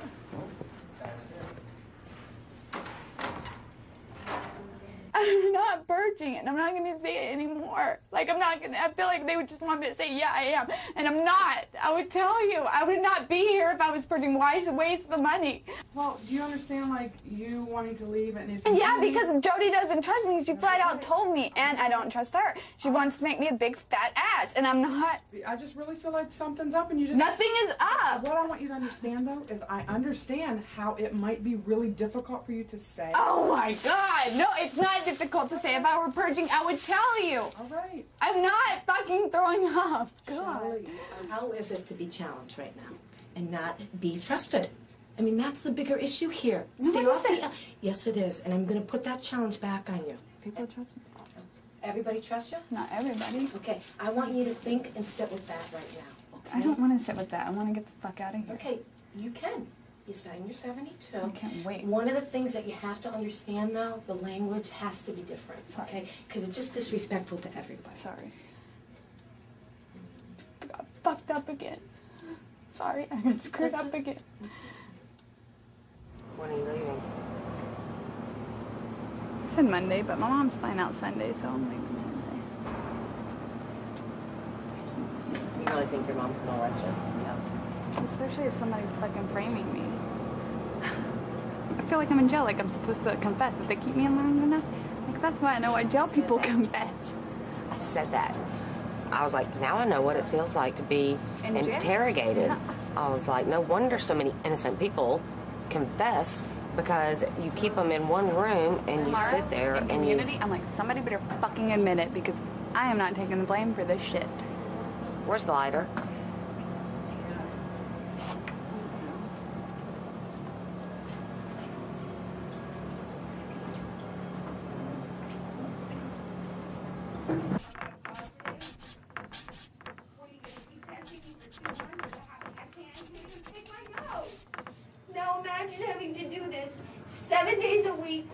I'm not purging and I'm not going to say it anymore. Like, I'm not going to, I feel like they would just want me to say, yeah, I am. And I'm not. I would tell you, I would not be here if I was purging. Why waste the money? Well, do you understand, like, you wanting to leave and if you Yeah, because Jody doesn't trust me. She flat out told me, and I don't trust her. She wants to make me a big fat ass, and I'm not. I just really feel like something's up and you just... Nothing is up. What I want you to understand, though, is I understand how it might be really difficult for you to say. Oh, my God. No, it's not difficult to say. If I were purging, I would tell you. All right. I'm not fucking throwing up. God. How is it to be challenged right now and not be trusted? I mean, that's the bigger issue here. Stay off the... Yes, it is. And I'm going to put that challenge back on you. People trust me. Everybody trust you? Not everybody. Okay, I want you to think and sit with that right now, okay? I don't want to sit with that. I want to get the fuck out of here. Okay, you can. You sign your 72. I can't wait. One of the things that you have to understand, though, the language has to be different, okay? Because it's just disrespectful to everybody. Sorry. I got fucked up again. Sorry, I got screwed up again. When are you leaving? I said Monday, but my mom's flying out Sunday, so I'm leaving Sunday. You really think your mom's gonna let you? Yeah. Especially if somebody's fucking framing me. I feel like I'm in jail, like I'm supposed to confess. If they keep me in long enough, like that's why I know why jail people confess. I said that. I was like, now I know what it feels like to be interrogated. I was like, no wonder so many innocent people confess, because you keep them in one room and you sit there and community, I'm like, somebody better fucking admit it, because I am not taking the blame for this shit. Where's the lighter? Now imagine having to do this 7 days a week.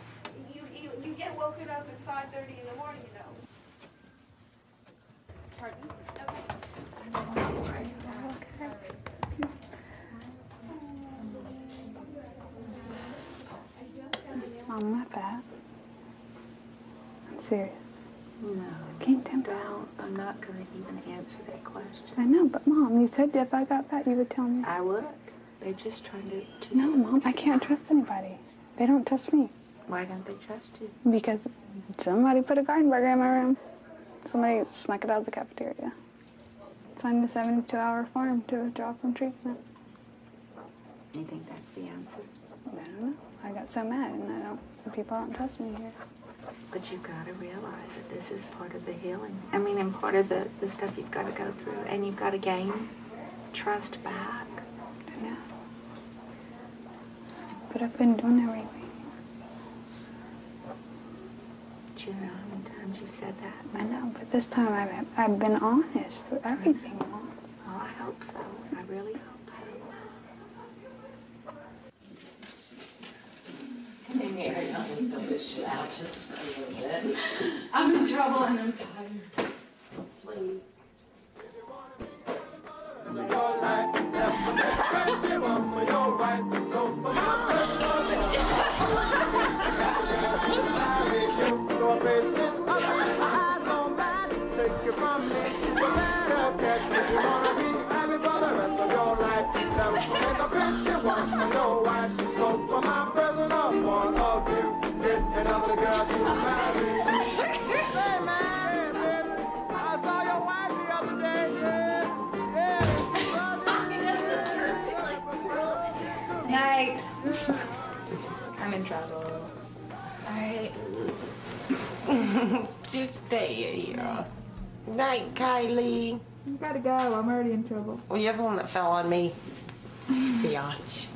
You get woken up at 5:30 in the morning, you know. Pardon? Mom, I'm not fat. I'm serious. No. I gained 10 pounds. I'm not going to even answer that question. I know, but Mom, you said if I got fat, you would tell me. I would. They're just trying to... No, Mom, I can't trust anybody. They don't trust me. Why don't they trust you? Because somebody put a garden burger in my room. Somebody snuck it out of the cafeteria. Signed the 72-hour form to withdraw from treatment. You think that's the answer? I don't know. I got so mad, and people don't trust me here. But you've got to realize that this is part of the healing. I mean, and part of the stuff you've got to go through. And you've got to gain trust back. I know. But I've been doing everything. Do you know how many times you've said that? I know, but this time I've been honest through everything, Mom. Oh, I hope so. I really hope so. Hey, Mary, help me fill this shit out just for a little bit. I'm in trouble and I'm tired. Please. Night. I'm in trouble. Alright. Just stay here. Night, Kylie. You gotta go. I'm already in trouble. Well, you're the one that fell on me. Biatch.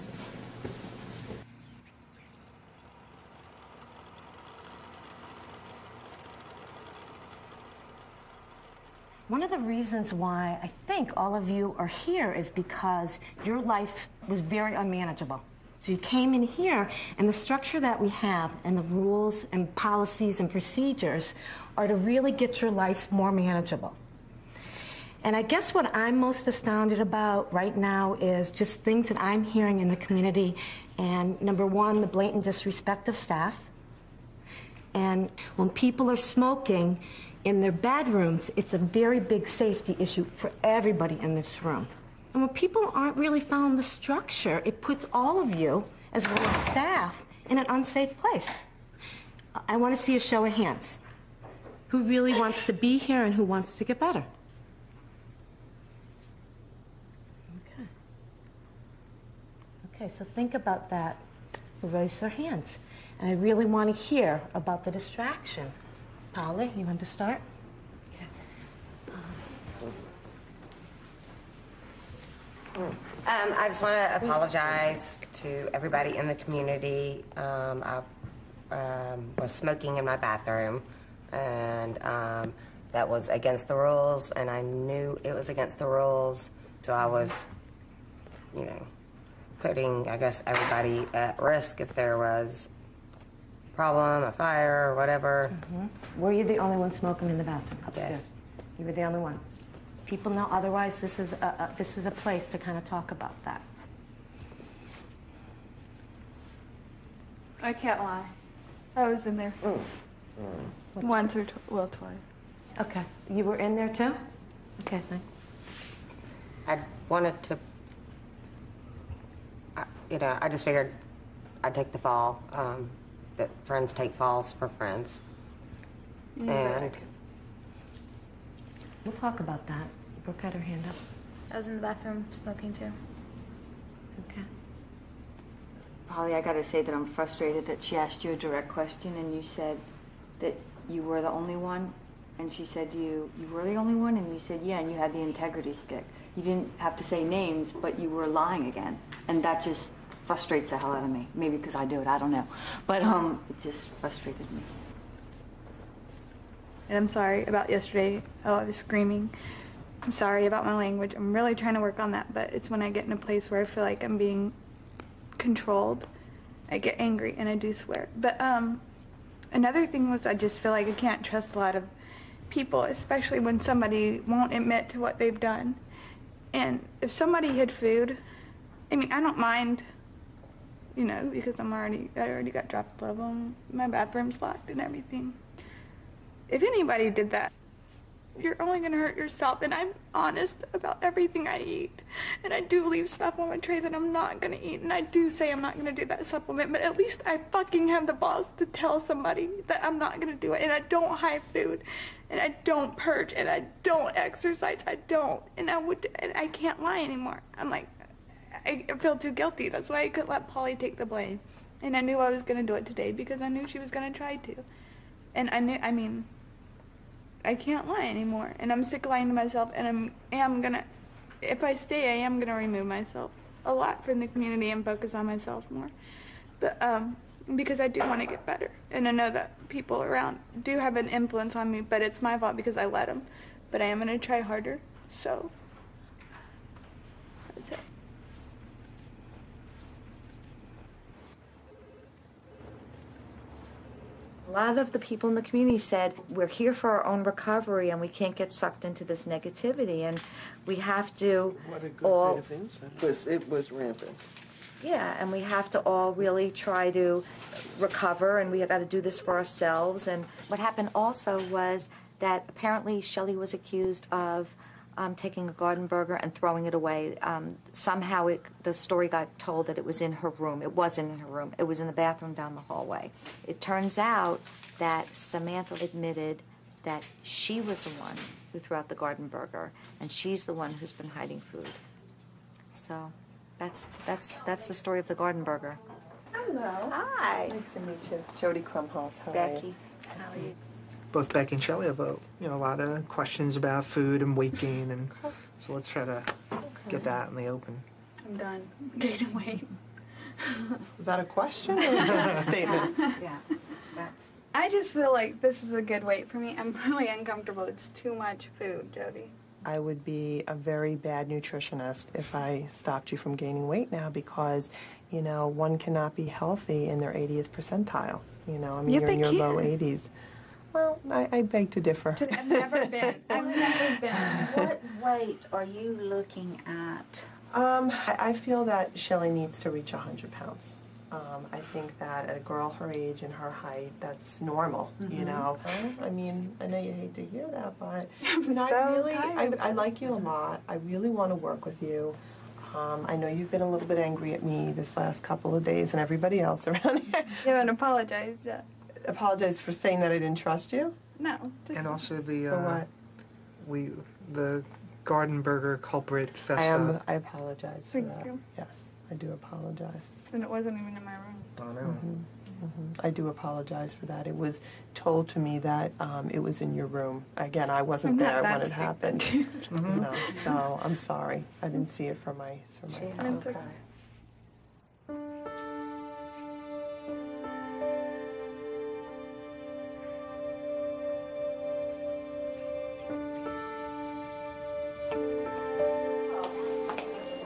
One of the reasons why I think all of you are here is because your life was very unmanageable. So you came in here, and the structure that we have and the rules and policies and procedures are to really get your life more manageable. And I guess what I'm most astounded about right now is just things that I'm hearing in the community. And number one, the blatant disrespect of staff. And when people are smoking in their bedrooms, it's a very big safety issue for everybody in this room. And when people aren't really following the structure, it puts all of you, as well as staff, in an unsafe place. I want to see a show of hands. Who really wants to be here and who wants to get better? Okay. Okay, so think about that. Who raised their hands? And I really want to hear about the distraction. Polly, you want to start? I just want to apologize to everybody in the community. I was smoking in my bathroom, and that was against the rules, and I knew it was against the rules, so I was, you know, putting, I guess, everybody at risk if there was a problem, a fire, or whatever. Were you the only one smoking in the bathroom upstairs? Yes. You were the only one. People know otherwise. This is a place to kind of talk about that. I can't lie. I was in there once or twice. Okay, you were in there too? Okay, thanks. I wanted to, you know, I just figured I'd take the fall. That friends take falls for friends. And we'll talk about that. Brooke had her hand up. I was in the bathroom smoking too. Okay. Polly, I gotta say that I'm frustrated that she asked you a direct question and you said that you were the only one, and she said to you, you were the only one, and you said, yeah, and you had the integrity stick. You didn't have to say names, but you were lying again, and that just frustrates the hell out of me. Maybe because I do it, I don't know. But it just frustrated me. And I'm sorry about yesterday. I was screaming. I'm sorry about my language. I'm really trying to work on that, but it's when I get in a place where I feel like I'm being controlled, I get angry and I do swear. But another thing was I just feel like I can't trust a lot of people, especially when somebody won't admit to what they've done. And if somebody hid food, I mean, I don't mind, you know, because I already got dropped level and my bathroom's locked and everything. If anybody did that, you're only gonna hurt yourself, and I'm honest about everything I eat. And I do leave stuff on my tray that I'm not gonna eat, and I do say I'm not gonna do that supplement, but at least I fucking have the balls to tell somebody that I'm not gonna do it. And I don't hide food, and I don't purge, and I don't exercise, I don't. And I can't lie anymore. I'm like, I feel too guilty. That's why I couldn't let Polly take the blame. And I knew I was gonna do it today because I knew she was gonna try to. And I can't lie anymore, and I'm sick of lying to myself, and if I stay, I am gonna remove myself a lot from the community and focus on myself more. But, because I do want to get better, and I know that people around do have an influence on me, but it's my fault because I let them. But I am gonna try harder, so that's it. A lot of the people in the community said, we're here for our own recovery and we can't get sucked into this negativity, and we have to all... Because it was rampant. Yeah, and we have to all really try to recover, and we have got to do this for ourselves. And what happened also was that apparently Shelley was accused of taking a garden burger and throwing it away. Somehow the story got told that it was in her room. It wasn't in her room. It was in the bathroom down the hallway. It turns out that Samantha admitted that she was the one who threw out the garden burger, and she's the one who's been hiding food. So that's the story of the garden burger. Hello. Hi. Nice to meet you. Jody Krumholtz. How Becky, how are you? Both Becky and Shelley have a lot of questions about food and weight gain, and so let's try to get that in the open. I'm done gaining weight. Is that a question or is that a statement? Yeah, that's I just feel like this is a good weight for me. I'm really uncomfortable. It's too much food, Jody. I would be a very bad nutritionist if I stopped you from gaining weight now because, you know, one cannot be healthy in their 80th percentile. You know, I mean, you're in your low 80s. Well, I beg to differ. I've never been. I've never been. What weight are you looking at? I feel that Shelley needs to reach 100 pounds. I think that at a girl her age and her height, that's normal, you know. I mean, I know you hate to hear that, but you know, I like you a lot. I really want to work with you. I know you've been a little bit angry at me this last couple of days and everybody else around here. You haven't apologized yet. Apologize for saying that I didn't trust you? No. Just And also For what? the Garden Burger culprit festa. I apologize for Thank that. you. Yes, I do apologize. And it wasn't even in my room. Oh, no. I do apologize for that. It was told to me that it was in your room. Again, I wasn't there when it happened. You know, so I'm sorry. I didn't see it for myself. Okay.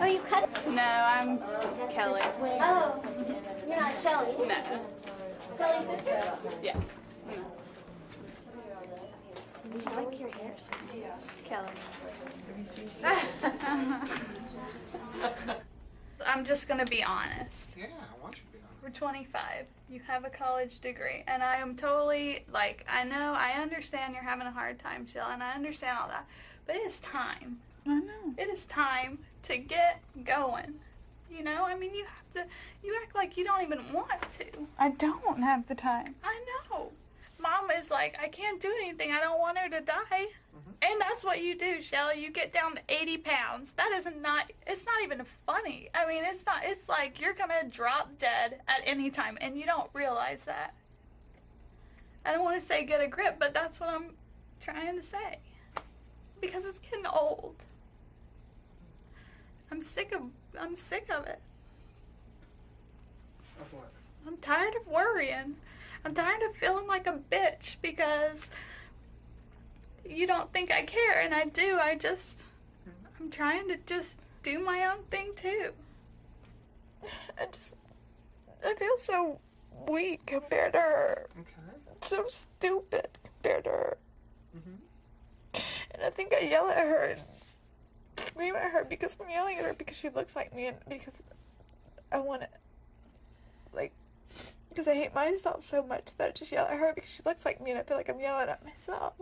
Oh, you cut it? No, I'm Kelly. Oh, you're not Shelley? No. Shelley's sister? Yeah. I like your hair. Kelly. I'm just gonna be honest. Yeah, I want you to be honest. We're 25. You have a college degree, and I am totally like, I understand you're having a hard time, Shell, and I understand all that, but it is time. I know. It is time to get going. You know, I mean, you act like you don't even want to. I don't have the time. I know. Mom is like, I can't do anything. I don't want her to die. And that's what you do, Shelley. You get down to 80 pounds. That is not, it's not even funny. I mean, it's like you're going to drop dead at any time, and you don't realize that. I don't want to say get a grip, but that's what I'm trying to say. Because it's getting old. I'm sick of it. Of what? I'm tired of worrying. I'm tired of feeling like a bitch because you don't think I care, and I do. I'm trying to just do my own thing too. I feel so weak compared to her. Okay. So stupid compared to her. And I think I yell at her and scream at her because I'm yelling at her because she looks like me and because I want to, like, because I hate myself so much that I just yell at her because she looks like me and I feel like I'm yelling at myself.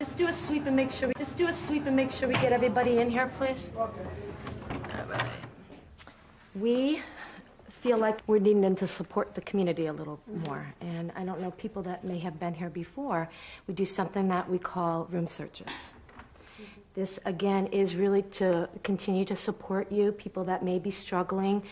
Just do a sweep and make sure we get everybody in here, please. All right. We feel like we're needing to support the community a little more. And I don't know, people that may have been here before, we do something that we call room searches. This, again, is really to continue to support you, people that may be struggling,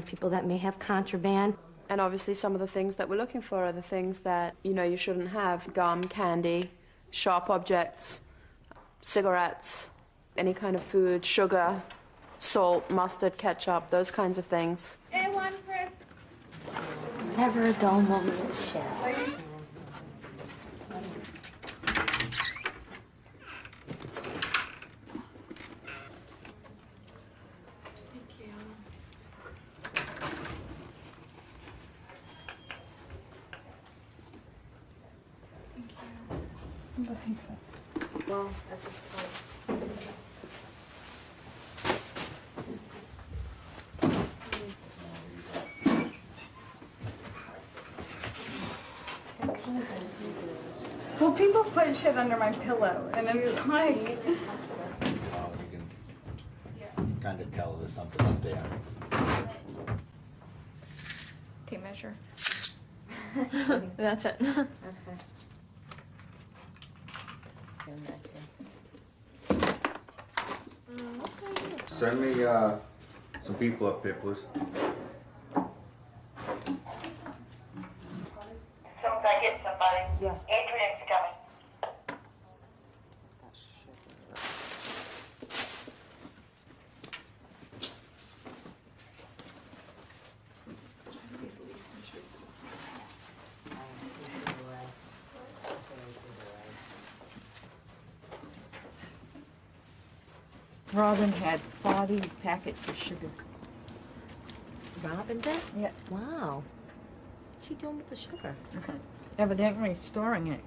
people that may have contraband. And obviously some of the things that we're looking for are the things that, you know, you shouldn't have. Gum, candy, sharp objects, cigarettes, any kind of food, sugar, salt, mustard, ketchup, those kinds of things. A1 proof. Never a dull moment with Shell. Well, at this point. Well, people put shit under my pillow, and it's like... You can kind of tell there's something up there. Tape measure. That's it. Okay. Send me some people up here, please. everybody. Yeah. Adrian's coming. Robin had 40 packets of sugar. Robin did? Yeah. Wow. What's she doing with the sugar? Evidently storing it.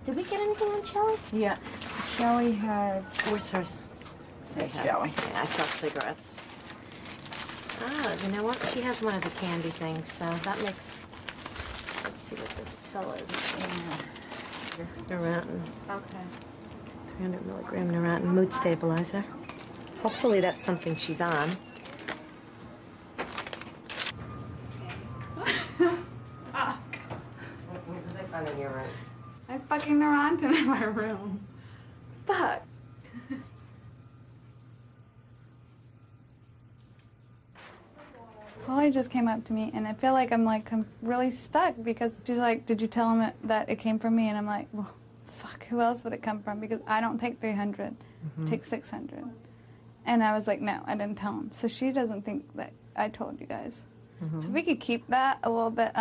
Did we get anything on Charley? Yeah. Charley had... Where's hers? Hey, Yeah, Charley. yeah, I saw cigarettes. Ah, you know what? She has one of the candy things, so that makes... Let's see what this pill is. Neurontin. Okay. 300 milligram Neurontin mood stabilizer. Hopefully that's something she's on. What did they find in your room? I fucking Neurontin in my room. Fuck. Holly just came up to me, and I feel like I'm really stuck because she's like, "Did you tell him that it came from me?" And I'm like, "Well, fuck, who else would it come from? Because I don't take 300, I take 600." And I was like, "No, I didn't tell him." So she doesn't think that I told you guys. So if we could keep that a little bit,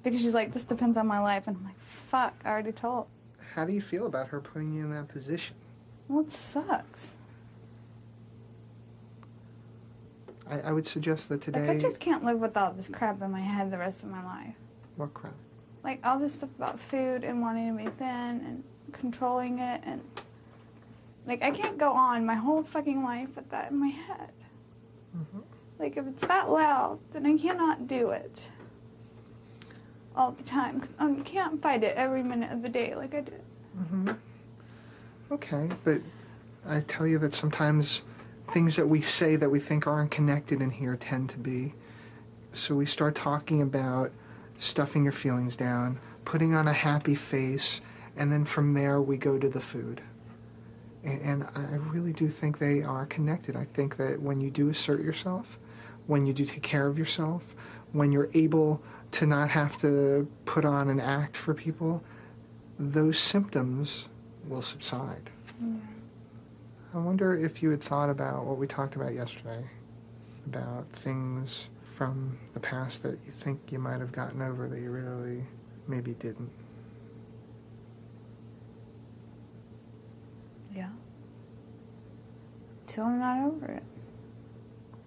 because she's like, "This depends on my life," and I'm like, "Fuck, I already told." How do you feel about her putting you in that position? Well, it sucks. I would suggest that today... Like, I just can't live with all this crap in my head the rest of my life. What crap? Like, all this stuff about food and wanting to be thin and controlling it and... Like, I can't go on my whole fucking life with that in my head. Like, if it's that loud, then I cannot do it all the time. Because I can't fight it every minute of the day like I did. Okay, but I tell you that sometimes things that we say that we think aren't connected in here tend to be. So we start talking about stuffing your feelings down, putting on a happy face, and then from there we go to the food. And I really do think they are connected. I think that when you do assert yourself, when you do take care of yourself, when you're able to not have to put on an act for people, those symptoms will subside. I wonder if you had thought about what we talked about yesterday, about things from the past that you think you might have gotten over that you really maybe didn't. Yeah. So I'm not over it.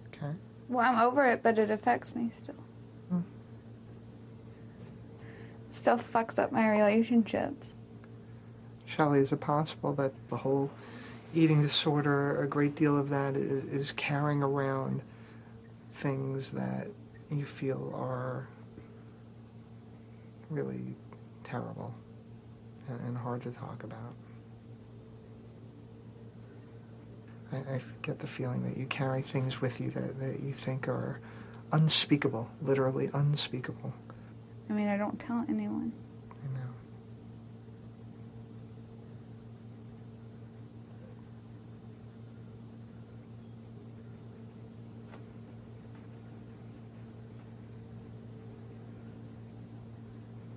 Okay. Well, I'm over it, but it affects me still. Still fucks up my relationships. Charley, is it possible that the whole eating disorder, a great deal of that is carrying around things that you feel are really terrible and hard to talk about? I get the feeling that you carry things with you that you think are unspeakable, literally unspeakable. I mean, I don't tell anyone. I know.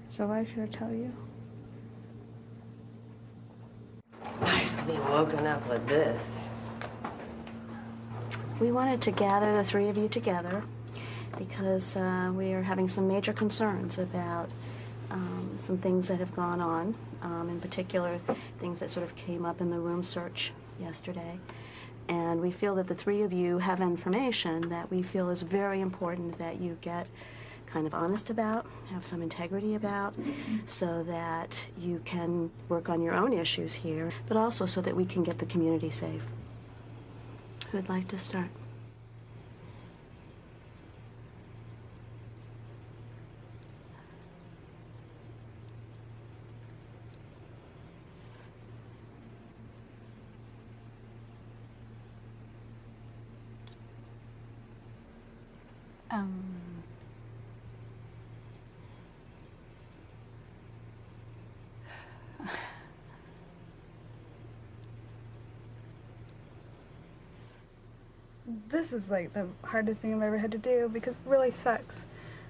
So why should I tell you? Nice to be woken up with this. We wanted to gather the three of you together because we are having some major concerns about some things that have gone on, in particular things that sort of came up in the room search yesterday. And we feel that the three of you have information that we feel is very important that you get kind of honest about, have some integrity about, so that you can work on your own issues here, but also so that we can get the community safe. Who'd like to start? This is like the hardest thing I've ever had to do because it really sucks.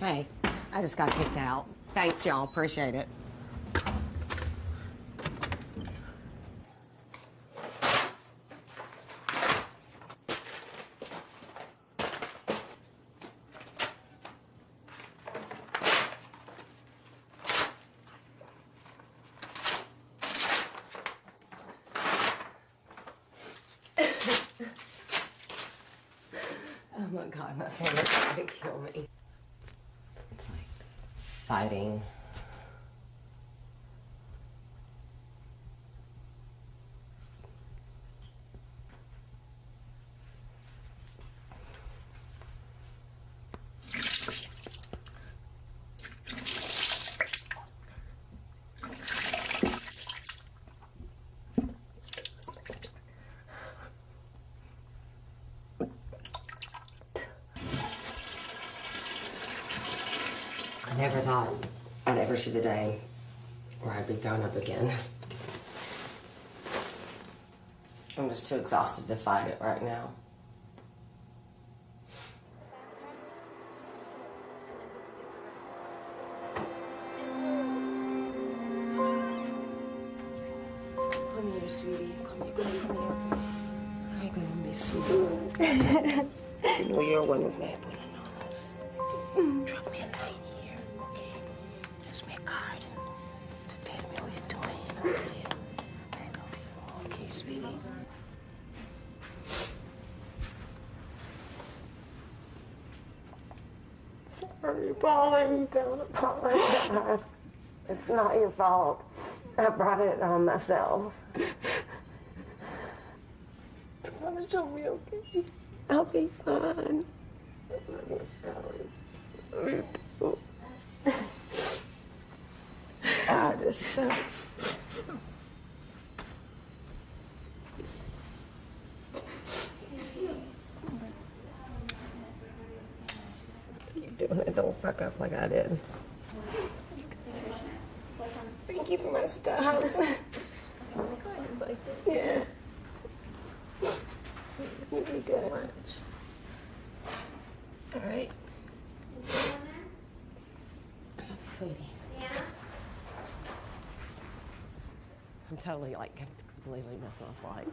Hey, I just got kicked out. Thanks, y'all. Appreciate it. Oh my God, my family's gonna kill me. It's like fighting. I never thought I'd ever see the day where I'd be thrown up again. I'm just too exhausted to fight it right now. Come here, sweetie. Come here. I'm gonna miss you. You know you're one of my bananas. Drop me a line here, okay? Just me a card to tell me how you're doing, okay? I love you. Okay, sweetie. Sorry, Polly. Don't apologize. It's not your fault. I brought it on myself. Promise you'll be okay. I'll be fine. I love you, Charley. Me too. Ah, this sucks. Keep doing it. Don't fuck up like I did. Thank you for my stuff. Yeah. You'll be good. All right. Sweetie. I'm totally, like, completely missing my flight.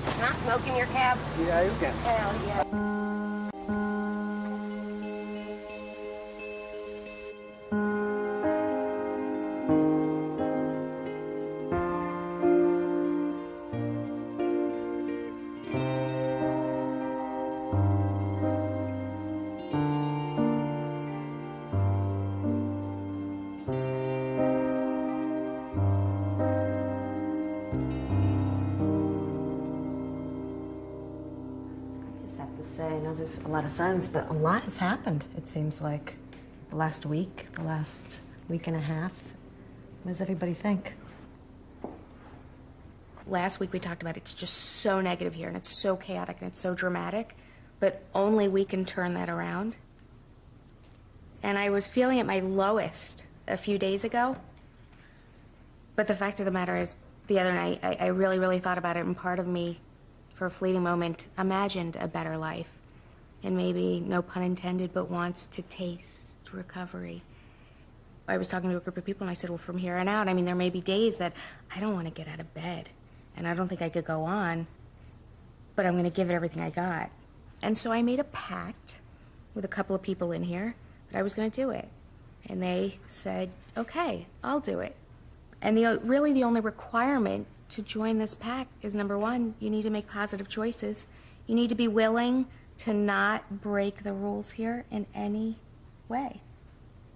Can I smoke in your cab? Yeah, you can. Hell yeah. Say, I know there's a lot of silence, but a lot has happened, it seems like. The last week and a half. What does everybody think? Last week we talked about it's just so negative here and it's so chaotic and it's so dramatic, but only we can turn that around. And I was feeling at my lowest a few days ago, but the fact of the matter is, the other night I really, really thought about it, and part of me, for a fleeting moment, imagined a better life. And maybe, no pun intended, but wants to taste recovery. I was talking to a group of people and I said, well, from here on out, I mean, there may be days that I don't want to get out of bed. And I don't think I could go on, but I'm going to give it everything I got. And so I made a pact with a couple of people in here that I was going to do it. And they said, okay, I'll do it. And really the only requirement to join this pact is, number one, you need to make positive choices. You need to be willing to not break the rules here in any way.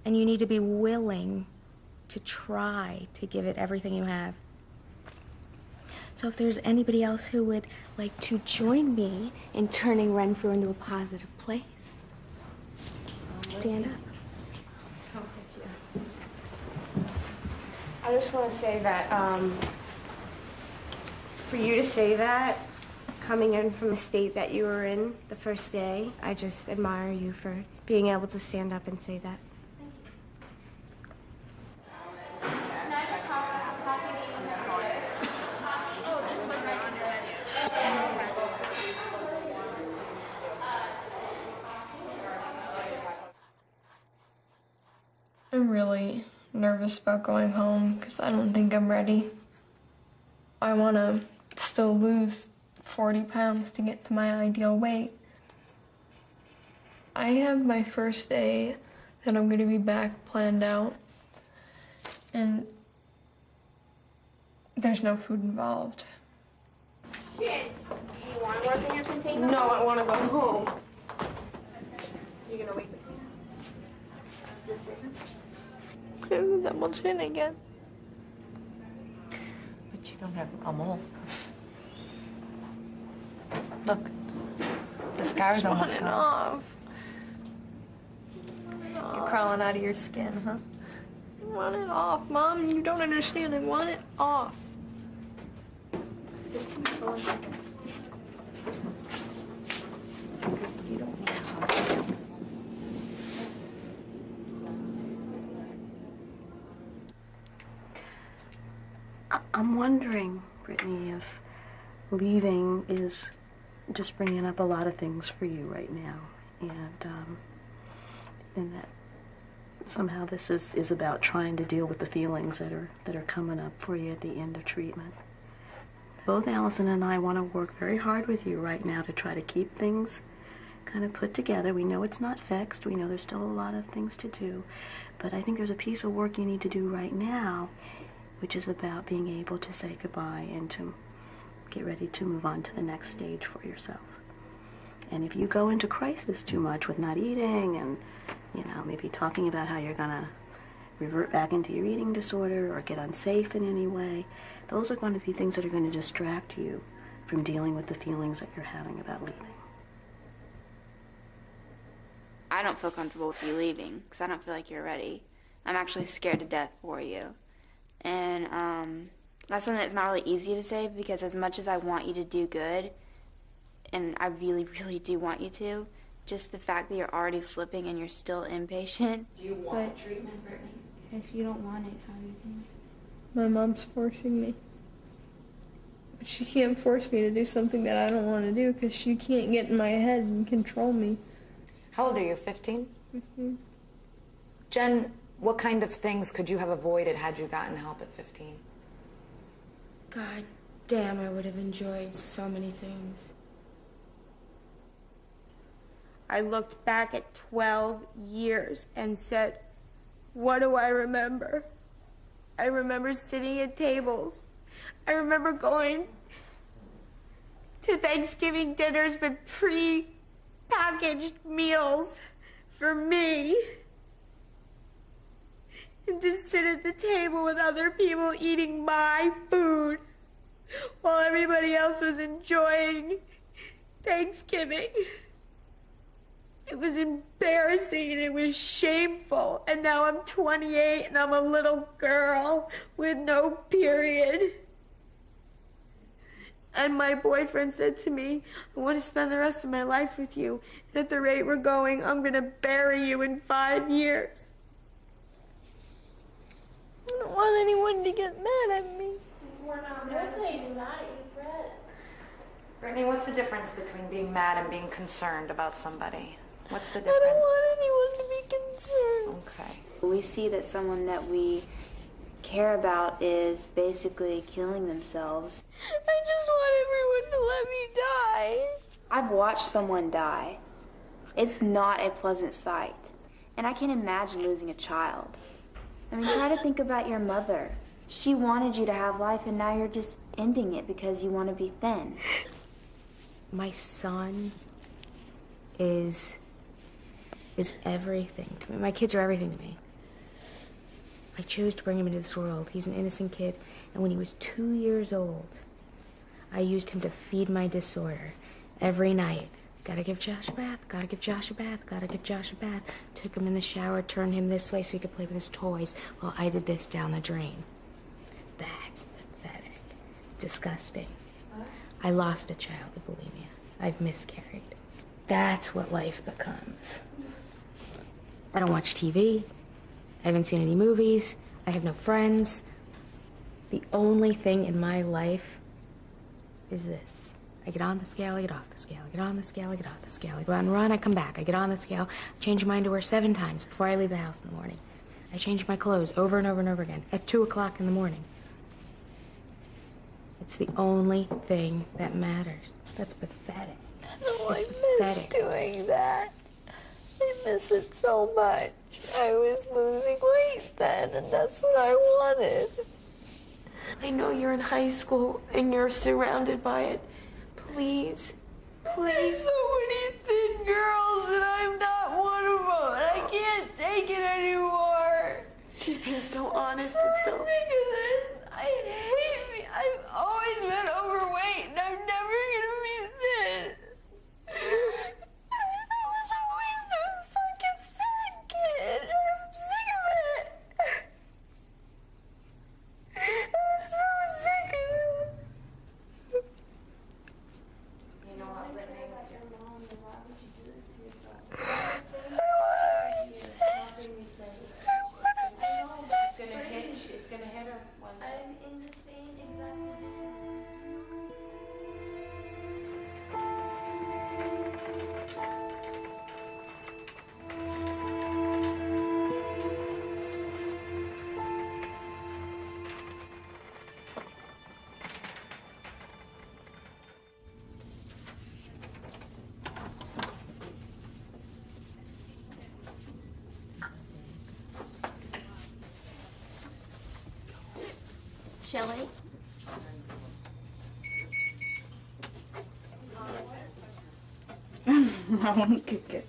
And you need to be willing to try to give it everything you have. So if there's anybody else who would like to join me in turning Renfrew into a positive place, stand up. I just want to say that for you to say that, coming in from the state that you were in the first day, I just admire you for being able to stand up and say that. I'm really nervous about going home because I don't think I'm ready. I want to still lose 40 pounds to get to my ideal weight. I have my first day that I'm going to be back planned out, and there's no food involved. Shit. Do you want to work on your container? No, I want to go home. You're gonna wait with me? Just sit. I'm double chin again. But you don't have a mole. Look, the scar's almost Just gone. off. You're crawling out of your skin, huh? I want it off, Mom. You don't understand. I want it off. Just come for a second. You don't need a hug. I'm wondering, Brittany, if leaving is just bringing up a lot of things for you right now, and that somehow this is about trying to deal with the feelings that are coming up for you at the end of treatment. Both Allison and I want to work very hard with you right now to try to keep things kind of put together. We know it's not fixed. We know there's still a lot of things to do, but I think there's a piece of work you need to do right now, which is about being able to say goodbye and to get ready to move on to the next stage for yourself. And if you go into crisis too much with not eating and, maybe talking about how you're gonna revert back into your eating disorder or get unsafe in any way, those are going to be things that are going to distract you from dealing with the feelings that you're having about leaving. I don't feel comfortable with you leaving because I don't feel like you're ready. I'm actually scared to death for you. And that's something that's not really easy to say because as much as I want you to do good, and I really, really do want you to, just the fact that you're already slipping and you're still impatient. Do you want treatment, Brittany? If you don't want it, how do you think? My mom's forcing me. But she can't force me to do something that I don't want to do because she can't get in my head and control me. How old are you, 15? 15. Jen, what kind of things could you have avoided had you gotten help at 15? God damn, I would have enjoyed so many things. I looked back at 12 years and said, what do I remember? I remember sitting at tables. I remember going to Thanksgiving dinners with pre-packaged meals for me. And to sit at the table with other people eating my food while everybody else was enjoying Thanksgiving. It was embarrassing and it was shameful. And now I'm 28 and I'm a little girl with no period. And my boyfriend said to me, I want to spend the rest of my life with you. And at the rate we're going, I'm going to bury you in 5 years. I don't want anyone to get mad at me. We're not mad at you. Brittany, what's the difference between being mad and being concerned about somebody? What's the I difference? don't want anyone to be concerned. Okay. We see that someone that we care about is basically killing themselves. I just want everyone to let me die. I've watched someone die. It's not a pleasant sight. And I can't imagine losing a child. I mean, try to think about your mother. She wanted you to have life, and now you're just ending it because you want to be thin. My son is everything to me. My kids are everything to me. I chose to bring him into this world. He's an innocent kid. And when he was 2 years old, I used him to feed my disorder every night. Gotta give Josh a bath, gotta give Josh a bath, gotta give Josh a bath. Took him in the shower, turned him this way so he could play with his toys while I did this down the drain. That's pathetic. Disgusting. I lost a child with bulimia. I've miscarried. That's what life becomes. I don't watch TV. I haven't seen any movies. I have no friends. The only thing in my life is this. I get on the scale, I get off the scale, I get on the scale, I get off the scale. I go out and run, I come back. I get on the scale, I change my underwear 7 times before I leave the house in the morning. I change my clothes over and over and over again at 2 o'clock in the morning. It's the only thing that matters. That's pathetic. No, I miss Pathetic. doing that. I miss it so much. I was losing weight then, and that's what I wanted. I know you're in high school and you're surrounded by it. Please, please. There's so many thin girls, and I'm not one of them, and I can't take it anymore. She's being so honest I'm and so so... sick of this. I hate me. I've always been overweight, and I'm never gonna be thin. I was always the fucking fat kid. I'm sick of it. I'm so sick of this. You know what, Whitney? Why would you do this to yourself? It's gonna hit her one day. I'm in the same exact position. Charley? I won't kick it.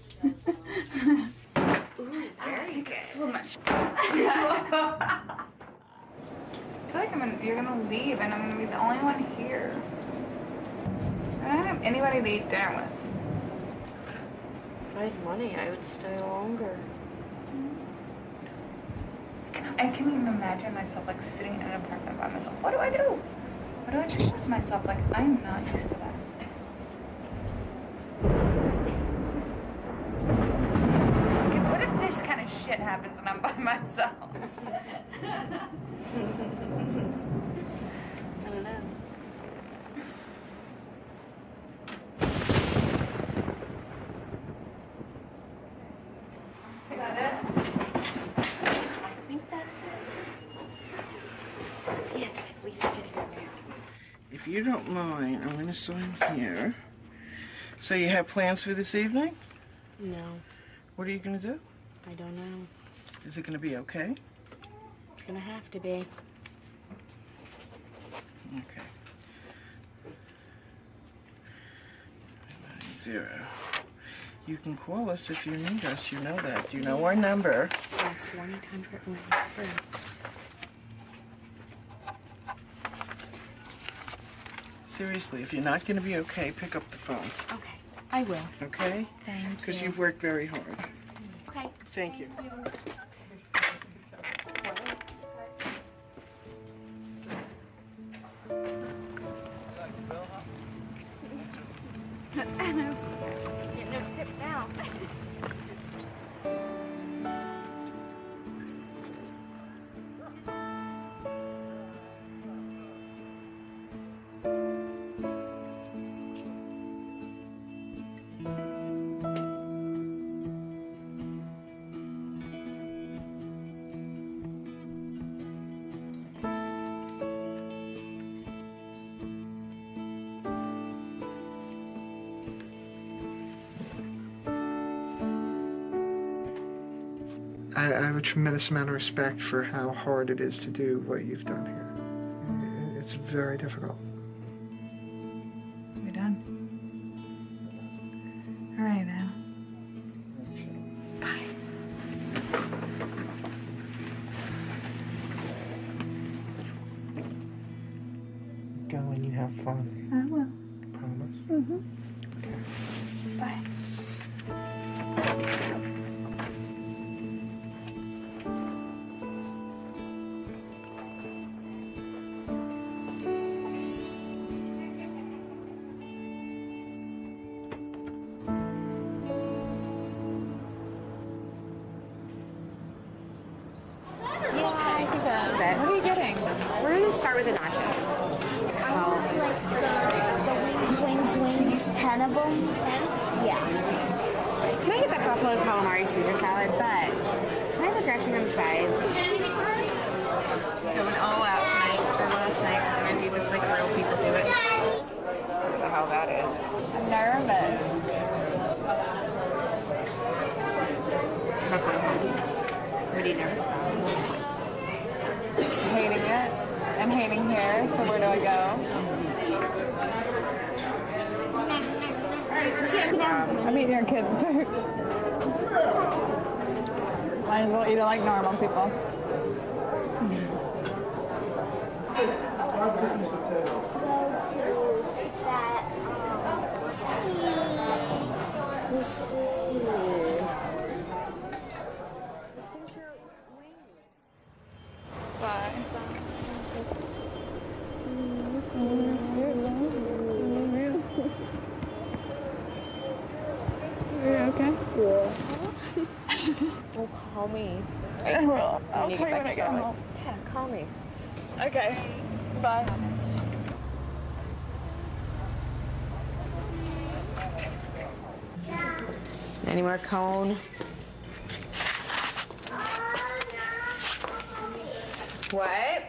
Ooh, very good. So much. I feel like you're gonna leave and I'm gonna be the only one here. I don't have anybody to eat dinner with. If I had money, I would stay longer. I can't even imagine myself like sitting in an apartment by myself. What do I do? What do I do with myself? Like, I'm not used to that. Okay, what if this kind of shit happens and I'm by myself? I don't know. Is that it? I think that's it. That's the end of it. We sit here now. If you don't mind, I'm going to sign here. So you have plans for this evening? No, What are you going to do? I don't know. Is it going to be okay? It's gonna have to be. Okay. 990. You can call us if you need us. You know that. You know our number. Yes, 1-800-183. Seriously, if you're not going to be okay, pick up the phone. Okay, I will. Okay? Thank Because you. you've worked very hard. Okay. Thank you. Get no tip now. I have a tremendous amount of respect for how hard it is to do what you've done here. It's very difficult. We're done. All right, now. Bye. Go and you have fun. I will. Promise? Mm-hmm. Bye. gonna start with the nachos. Like the wings, 10 of them? 10? Yeah. Can I get that buffalo calamari Caesar salad? But can I have the dressing on the side? Going all out tonight. It's our last night. We're gonna do this like real people do it. What the hell that is? I'm nervous. What are you nervous about? Hating it and hating here, so where do I go? I'm eating your kids' food. Might as well eat it like normal people. Bye. Are you okay? Yeah. Well, call me. I will. I'll When you call you get when back I to get Charlotte. home. Yeah, call me. Okay. Bye. Any more cone? What?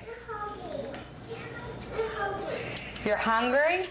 You're hungry?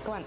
Go on.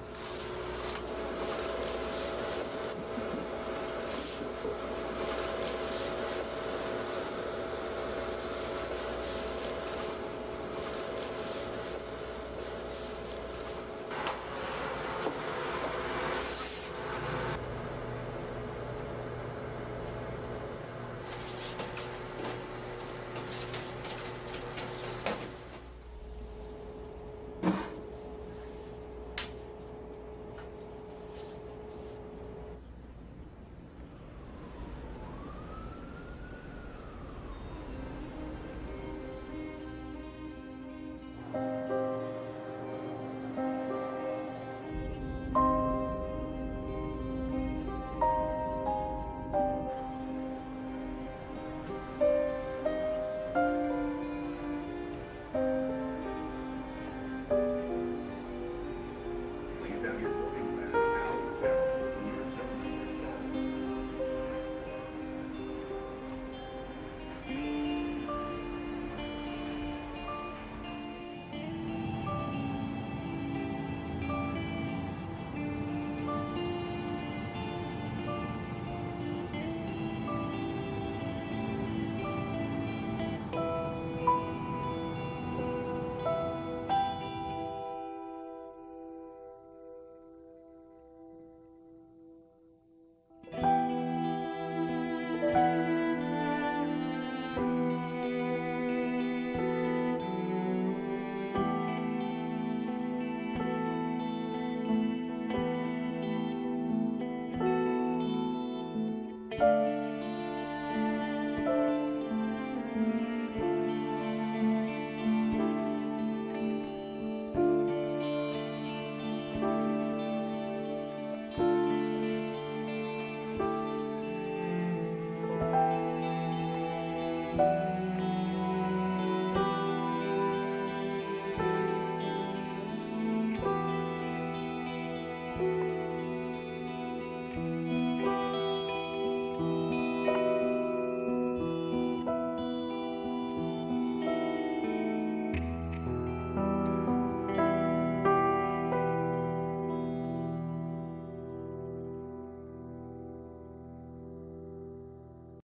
Bye.